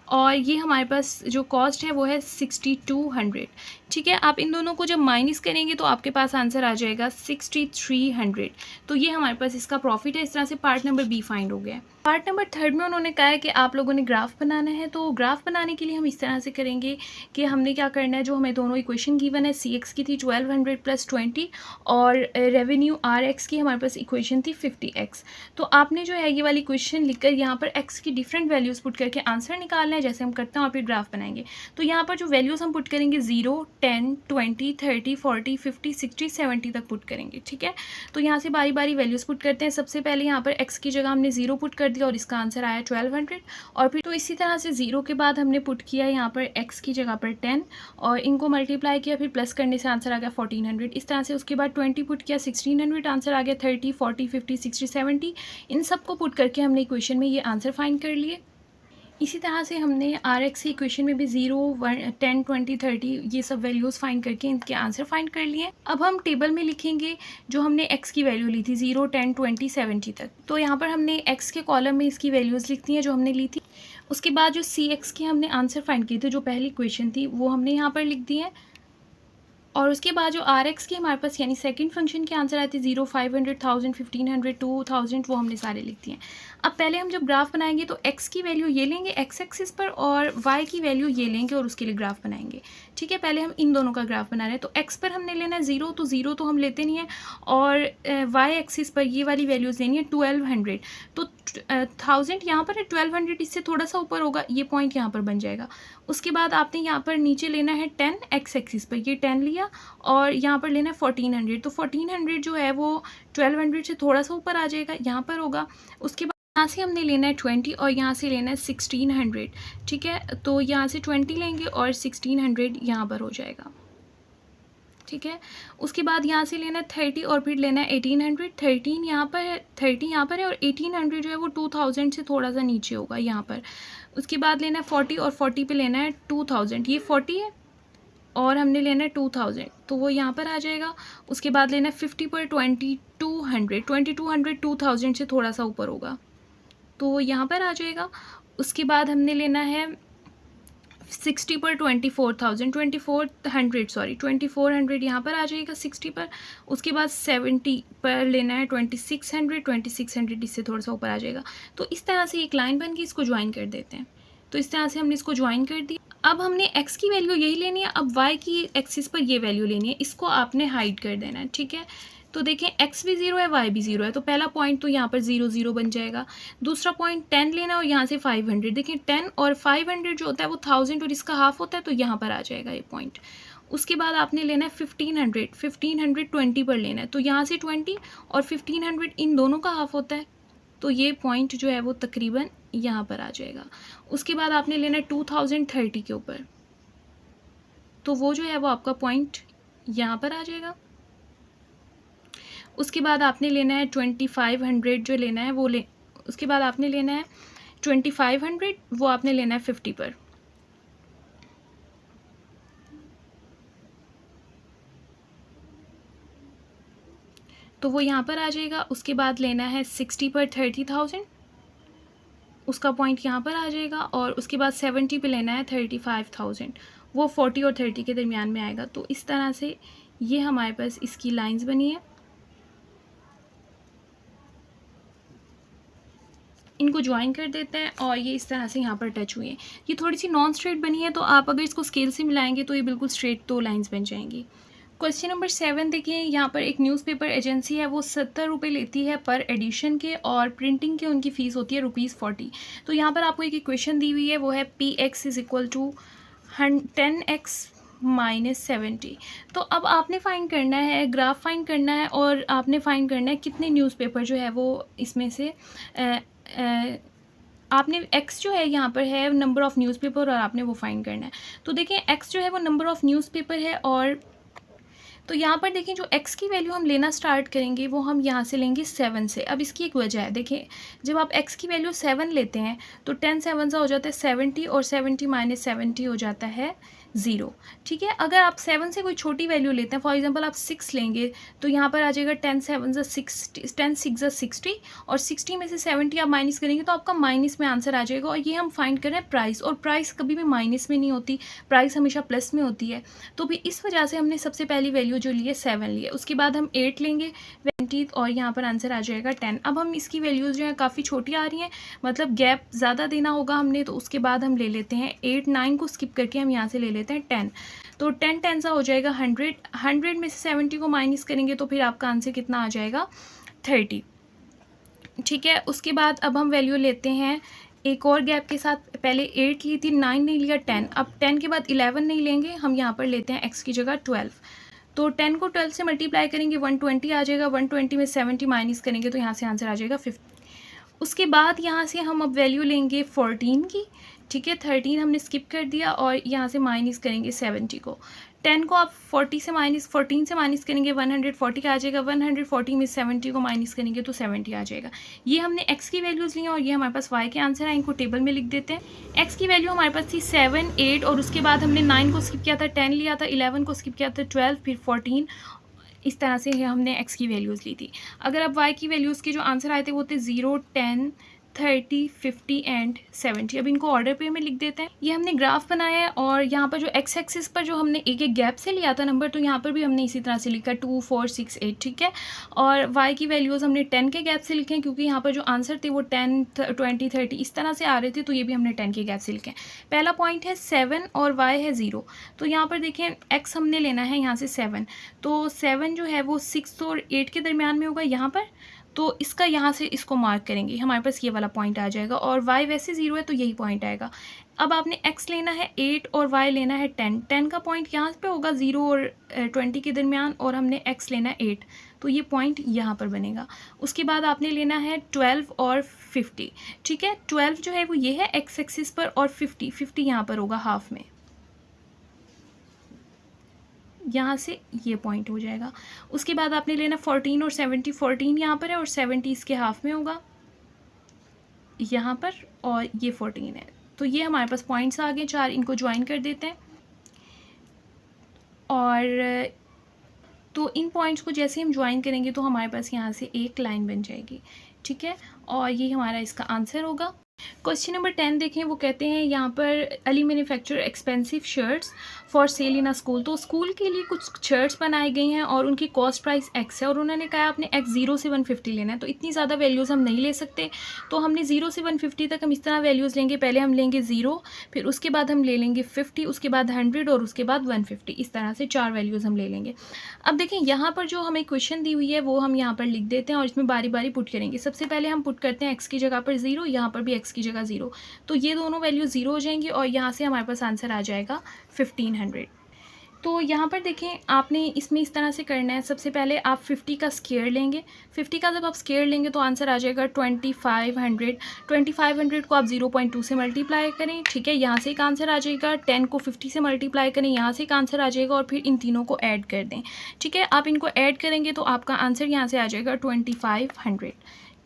और ये हमारे पास जो कॉस्ट है वो है 6200। ठीक है, आप इन दोनों को जब माइनस करेंगे तो आपके पास आंसर आ जाएगा 6300। तो ये हमारे पास इसका प्रॉफिट है। इस तरह से पार्ट नंबर बी फाइंड हो गया। पार्ट नंबर थर्ड में उन्होंने कहा है कि आप लोगों ने ग्राफ बनाना है। तो ग्राफ बनाने के लिए हम इस तरह से करेंगे कि हमने क्या करना है, जो हमें दोनों इक्वेशन गिवन है, CX की थी 1200 + 20 और रेवेन्यू RX की हमारे पास इक्वेशन थी 50x। तो आपने जो है ये वाली इक्वेशन लिखकर यहाँ पर x की डिफरेंट वैल्यूज़ पुट करके आंसर निकालना है जैसे हम करते हैं और फिर ग्राफ बनाएंगे। तो यहाँ पर जो वैल्यूज़ हम पुट करेंगे 0, 10, 20, 30, 40, 50, 60, 70 तक पुट करेंगे। ठीक है, तो यहाँ से बारी बारी वैल्यूज़ पुट करते हैं। सबसे पहले यहाँ पर x की जगह हमने 0 पुट कर दिया और इसका आंसर आया 1200 और फिर तो इसी तरह से 0 के बाद हमने पुट किया यहाँ पर x की जगह पर 10 और इनको मल्टीप्लाई किया, फिर प्लस करने से आंसर आ गया 1400। इस तरह से उसके बाद 20 पुट किया 1600, आंसर आ गया 30, 40, 50, 60, 70। इन सब को पुट करके हमने इक्वेशन में ये आंसर फाइंड कर लिए। इसी तरह से हमने RX की इक्वेशन में भी 0, 1, 10, 20, 30 ये सब वैल्यूज़ फाइंड करके इनके आंसर फाइंड कर लिए। अब हम टेबल में लिखेंगे जो हमने x की वैल्यू ली थी 0, 10, 20, 70 तक। तो यहाँ पर हमने x के कॉलम में इसकी वैल्यूज़ लिखती हैं जो हमने ली थी। उसके बाद जो CX के हमने आंसर फाइंड किए थे, जो पहली इक्वेशन थी वो हमने यहाँ पर लिख दी है और उसके बाद जो RX की हमारे पास यानी सेकंड फंक्शन के आंसर आए थे 0, 500, 1000, 1500, 2000 वो हमने सारे लिख दिए हैं। अब पहले हम जब ग्राफ बनाएंगे तो x की वैल्यू ये लेंगे x एक्सिस पर और y की वैल्यू ये लेंगे और उसके लिए ग्राफ बनाएंगे। ठीक है, पहले हम इन दोनों का ग्राफ बना रहे हैं। तो x पर हमने लेना है 0, तो 0 तो हम लेते नहीं हैं और y एक्सिस पर ये वाली वैल्यूज़ लेनी है 1200। तो 1000 यहाँ पर है, 1200 इससे थोड़ा सा ऊपर होगा, ये पॉइंट यहाँ पर बन जाएगा। उसके बाद आपने यहाँ पर नीचे लेना है 10 एक्स एक्सिस पर, ये 10 लिया और यहाँ पर लेना है 1400। तो 1400 जो है वो 1200 से थोड़ा सा ऊपर आ जाएगा, यहाँ पर होगा। उसके बाद यहाँ से हमने लेना है 20 और यहाँ से लेना है 1600, ठीक है। तो यहाँ से 20 लेंगे और 1600 यहाँ पर हो जाएगा, ठीक है। उसके बाद यहाँ से लेना है 30 और फिर लेना है 1800। 13 यहाँ पर है, 30 यहाँ पर है और 1800 जो है वो 2000 से थोड़ा सा नीचे होगा यहाँ पर। उसके बाद लेना है 40 और 40 पे लेना है 2000, ये 40 है और हमने लेना है 2000, तो वो यहाँ पर आ जाएगा। उसके बाद लेना है 50 पर 2200, 2200 2000 से थोड़ा सा ऊपर होगा, तो वो यहाँ पर आ जाएगा। उसके बाद हमने लेना है 60 पर 24,000, 2400 सॉरी 2400 यहाँ पर आ जाएगा 60 पर। उसके बाद 70 पर लेना है 2600, 2600 इससे थोड़ा सा ऊपर आ जाएगा। तो इस तरह से एक लाइन बन के इसको ज्वाइन कर देते हैं। तो इस तरह से हमने इसको ज्वाइन कर दिया। अब हमने x की वैल्यू यही लेनी है, अब y की एक्सिस पर ये वैल्यू लेनी है, इसको आपने हाइड कर देना है, ठीक है। तो देखें x भी 0 है, y भी 0 है, तो पहला पॉइंट तो यहाँ पर 0 0 बन जाएगा। दूसरा पॉइंट 10 लेना और यहाँ से 500, देखें 10 और 500 जो होता है वो 1000 और इसका हाफ होता है, तो यहाँ पर आ जाएगा ये पॉइंट। उसके बाद आपने लेना है 1500, 1500 20 पर लेना है, तो यहाँ से 20 और 1500 इन दोनों का हाफ होता है, तो ये पॉइंट जो है वो तकरीबन यहाँ पर आ जाएगा। उसके बाद आपने लेना है 2030 के ऊपर, तो वो जो है वो आपका पॉइंट यहाँ पर आ जाएगा। उसके बाद आपने लेना है 2500 जो लेना है वो उसके बाद आपने लेना है 2500, वो आपने लेना है 50 पर। तो वो यहाँ पर आ जाएगा। उसके बाद लेना है 60 पर 30,000, उसका पॉइंट यहाँ पर आ जाएगा। और उसके बाद 70 पे लेना है 35,000, वो 40 और 30 के दरमियान में आएगा। तो इस तरह से ये हमारे पास इसकी लाइंस बनी है। इनको ज्वाइन कर देते हैं और ये इस तरह से यहाँ पर टच हुए हैं। ये थोड़ी सी नॉन स्ट्रेट बनी है, तो आप अगर इसको स्केल से मिलाएंगे तो ये बिल्कुल स्ट्रेट 2 लाइंस बन जाएंगी। क्वेश्चन नंबर 7 देखिए, यहाँ पर एक न्यूज़पेपर एजेंसी है, वो 70 रुपये लेती है पर एडिशन के, और प्रिंटिंग की उनकी फ़ीस होती है ₹40। तो यहाँ पर आपको एक इक्वेशन दी हुई है, वो है Px is equal to 10x minus 70। तो अब आपने फाइंड करना है, ग्राफ फाइंड करना है, और आपने फाइंड करना है कितने न्यूज़पेपर जो है वो इसमें से आपने x जो है यहाँ पर है नंबर ऑफ़ न्यूज़पेपर, और आपने वो फाइंड करना है। तो देखें x जो है वो नंबर ऑफ़ न्यूज़पेपर है, और तो यहाँ पर देखें जो x की वैल्यू हम लेना स्टार्ट करेंगे वो हम यहाँ से लेंगे 7 से। अब इसकी एक वजह है, देखिए जब आप x की वैल्यू 7 लेते हैं तो 10 7 सा हो जाता है 70, और 70 माइनस 70 हो जाता है 0, ठीक है। अगर आप 7 से कोई छोटी वैल्यू लेते हैं, फॉर एग्जांपल आप 6 लेंगे, तो यहाँ पर आ जाएगा 10 7 ज़ा 60, 10 6 ज़ा 60, और 60 में से 70 आप माइनस करेंगे तो आपका माइनस में आंसर आ जाएगा। और ये हम फाइंड कर रहे हैं प्राइस, और प्राइस कभी भी माइनस में नहीं होती, प्राइस हमेशा प्लस में होती है। तो भी इस वजह से हमने सबसे पहली वैल्यू जो ली है 7 ली है। उसके बाद हम 8 लेंगे 20, और यहाँ पर आंसर आ जाएगा 10। अब हम इसकी वैल्यूज़ जो है काफ़ी छोटी आ रही हैं, मतलब गैप ज़्यादा देना होगा हमने, तो उसके बाद हम ले लेते हैं 8 9 को स्किप करके हम यहाँ से ले लेते हैं 10। तो 10 10 सा हो जाएगा 100, 100 में से 70 को माइनस करेंगे तो फिर आपका आंसर कितना आ जाएगा 30, ठीक है। उसके बाद अब हम वैल्यू लेते हैं एक और गैप के साथ, पहले 8 ली थी, 9 नहीं लिया, 10। अब 10 के बाद 11 नहीं लेंगे, हम यहाँ पर लेते हैं x की जगह 12। तो 10 को 12 से मल्टीप्लाई करेंगे 120 आ जाएगा, 120 में 70 माइनस करेंगे तो यहाँ से आंसर आ जाएगा 50। उसके बाद यहाँ से हम अब वैल्यू लेंगे 14 की, ठीक है। 13 हमने स्किप कर दिया और यहाँ से माइनस करेंगे 70 को। 10 को आप 14 से माइनस करेंगे 140 का आ जाएगा, 140 में 70 को माइनस करेंगे तो 70 आ जाएगा। ये हमने x की वैल्यूज़ ली हैं और ये हमारे पास y के आंसर है। इनको टेबल में लिख देते हैं। x की वैल्यू हमारे पास थी 7 8, और उसके बाद हमने 9 को स्किप किया था, 10 लिया था, 11 को स्किप किया था, 12, फिर 14। इस तरह से हमने x की वैल्यूज़ ली थी। अगर अब y की वैल्यूज़ के जो आंसर आए थे वो थे 0 10 30 50 एंड 70। अब इनको ऑर्डर पे में लिख देते हैं। ये हमने ग्राफ बनाया है, और यहाँ पर जो x एक्सिस पर जो हमने एक एक गैप से लिया था नंबर, तो यहाँ पर भी हमने इसी तरह से लिखा 2 4 6 8, ठीक है। और y की वैल्यूज़ हमने 10 के गैप से लिखे हैं, क्योंकि यहाँ पर जो आंसर थे वो 10 20 30 इस तरह से आ रहे थे, तो ये भी हमने 10 के गैप से लिखे हैं। पहला पॉइंट है 7 और y है 0। तो यहाँ पर देखें x हमने लेना है यहाँ से 7, तो 7 जो है वो 6 और 8 के दरमियान में होगा यहाँ पर, तो इसका यहाँ से इसको मार्क करेंगे, हमारे पास ये वाला पॉइंट आ जाएगा, और y वैसे 0 है तो यही पॉइंट आएगा। अब आपने x लेना है 8 और y लेना है 10। 10 का पॉइंट यहाँ पे होगा 0 और 20 के दरमियान, और हमने x लेना है 8, तो ये पॉइंट यहाँ पर बनेगा। उसके बाद आपने लेना है 12 और 50, ठीक है। 12 जो है वो ये है x एक्सिस पर, और 50 यहाँ पर होगा हाफ में, यहाँ से ये पॉइंट हो जाएगा। उसके बाद आपने लेना 14 और 70। 14 यहाँ पर है और 70 इसके हाफ में होगा यहाँ पर, और ये 14 है। तो ये हमारे पास पॉइंट्स आ गए 4, इनको ज्वाइन कर देते हैं। और तो इन पॉइंट्स को जैसे हम ज्वाइन करेंगे तो हमारे पास यहाँ से एक लाइन बन जाएगी, ठीक है। और ये हमारा इसका आंसर होगा। क्वेश्चन नंबर 10 देखें, वो कहते हैं यहाँ पर Ali manufacture expensive shirts for sale in a school. तो स्कूल के लिए कुछ शर्ट्स बनाई गई हैं और उनकी कॉस्ट प्राइस x है, और उन्होंने कहा आपने x 0 से 150 लेना है। तो इतनी ज़्यादा वैल्यूज़ हम नहीं ले सकते, तो हमने 0 से 150 तक हम इस तरह वैल्यूज़ लेंगे। पहले हम लेंगे 0, फिर उसके बाद हम ले लेंगे 50, उसके बाद 100 और उसके बाद 150। इस तरह से 4 वैल्यूज़ हम ले लेंगे। अब देखें यहाँ पर जो हमें क्वेश्चन दी हुई है वो हम यहाँ पर लिख देते हैं और इसमें बारी बारी पुट करेंगे। सबसे पहले हम पुट करते हैं x की जगह पर 0, यहाँ पर भी x की जगह 0, तो ये दोनों वैल्यू 0 हो जाएंगी और यहाँ से हमारे पास आंसर आ जाएगा 1500। तो यहाँ पर देखें आपने इसमें इस तरह से करना है। सबसे पहले आप 50 का स्क्वायर लेंगे। 50 का जब आप स्क्वायर लेंगे तो आंसर आ जाएगा 2500। 2500 को आप 0.2 से मल्टीप्लाई करें, ठीक है, यहाँ से एक आंसर आ जाएगा। 10 को 50 से मल्टीप्लाई करें, यहाँ से एक आंसर आ जाएगा, और फिर इन तीनों को ऐड कर दें, ठीक है। आप इनको ऐड करेंगे तो आपका आंसर यहाँ से आ जाएगा 2500,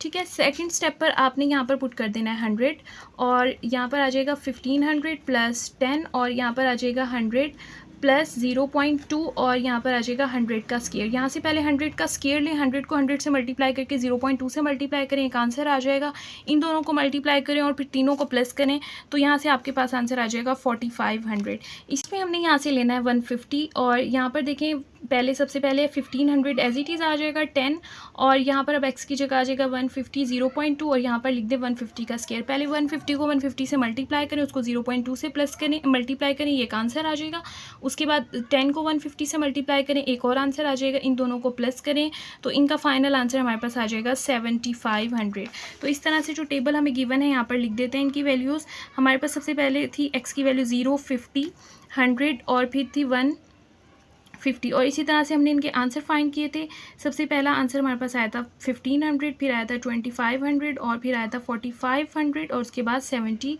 ठीक है। सेकंड स्टेप पर आपने यहाँ पर पुट कर देना है 100, और यहाँ पर आ जाएगा 1500 प्लस 10, और यहाँ पर आ जाएगा 100 प्लस 0.2, और यहाँ पर आ जाएगा 100 का स्क्वायर। यहाँ से पहले 100 का स्क्वायर लें, 100 को 100 से मल्टीप्लाई करके 0.2 से मल्टीप्लाई करें, एक आंसर आ जाएगा। इन दोनों को मल्टीप्लाई करें और फिर तीनों को प्लस करें, तो यहाँ से आपके पास आंसर आ जाएगा 4500। इसमें हमने यहाँ से लेना है 150, और यहाँ पर देखें पहले सबसे पहले 1500 एज इट इज़ आ जाएगा 10, और यहाँ पर अब x की जगह आ जाएगा 150, 0.2, और यहाँ पर लिख दे 150 का स्क्वायर। पहले 150 को 150 से मल्टीप्लाई करें, उसको 0.2 से प्लस करें, मल्टीप्लाई करें, ये एक आंसर आ जाएगा। उसके बाद 10 को 150 से मल्टीप्लाई करें, एक और आंसर आ जाएगा। इन दोनों को प्लस करें तो इनका फाइनल आंसर हमारे पास आ जाएगा 7500। तो इस तरह से जो टेबल हमें गिवन है यहाँ पर लिख देते हैं इनकी वैल्यूज़। हमारे पास सबसे पहले थी x की वैल्यू 0, 50, 100 और फिर थी 150, और इसी तरह से हमने इनके आंसर फाइंड किए थे। सबसे पहला आंसर हमारे पास आया था 1500, फिर आया था 2500, और फिर आया था 4500, और उसके बाद 7500।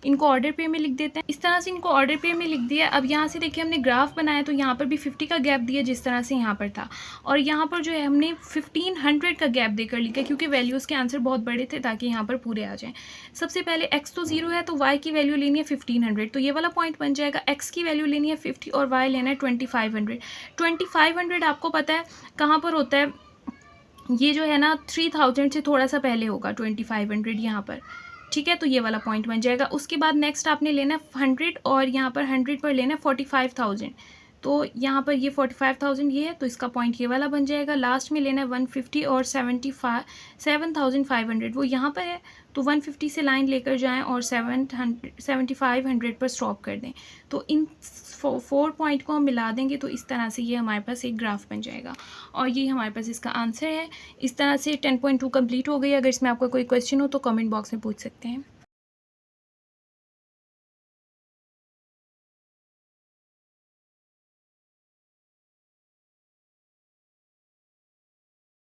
इनको ऑर्डर पे में लिख देते हैं। इस तरह से इनको ऑर्डर पे में लिख दिया। अब यहाँ से देखिए हमने ग्राफ बनाया तो यहाँ पर भी 50 का गैप दिया जिस तरह से यहाँ पर था, और यहाँ पर जो है हमने 1500 का गैप देकर लिखा क्योंकि वैल्यूज़ के आंसर बहुत बड़े थे ताकि यहाँ पर पूरे आ जाएँ। सबसे पहले x तो 0 है तो y की वैल्यू लेनी है 1500, तो ये वाला पॉइंट बन जाएगा। x की वैल्यू लेनी है 50 और y लेना है 2500। 2500 आपको पता है कहाँ पर होता है, ये जो है ना 3000 से थोड़ा सा पहले होगा 2500 यहाँ पर, ठीक है। तो ये वाला पॉइंट बन जाएगा। उसके बाद नेक्स्ट आपने लेना है 100, और यहाँ पर 100 पर लेना है 45,000, तो यहाँ पर ये 45,000 ये है, तो इसका पॉइंट ये वाला बन जाएगा। लास्ट में लेना है 150 और 7500 वो यहाँ पर है, तो 150 से लाइन लेकर जाएं और 7500 पर स्टॉप कर दें। तो इन 4 पॉइंट को हम मिला देंगे तो इस तरह से ये हमारे पास एक ग्राफ बन जाएगा, और ये हमारे पास इसका आंसर है। इस तरह से 10.2 कंप्लीट हो गई। अगर इसमें आपका कोई क्वेश्चन हो तो कमेंट बॉक्स में पूछ सकते हैं।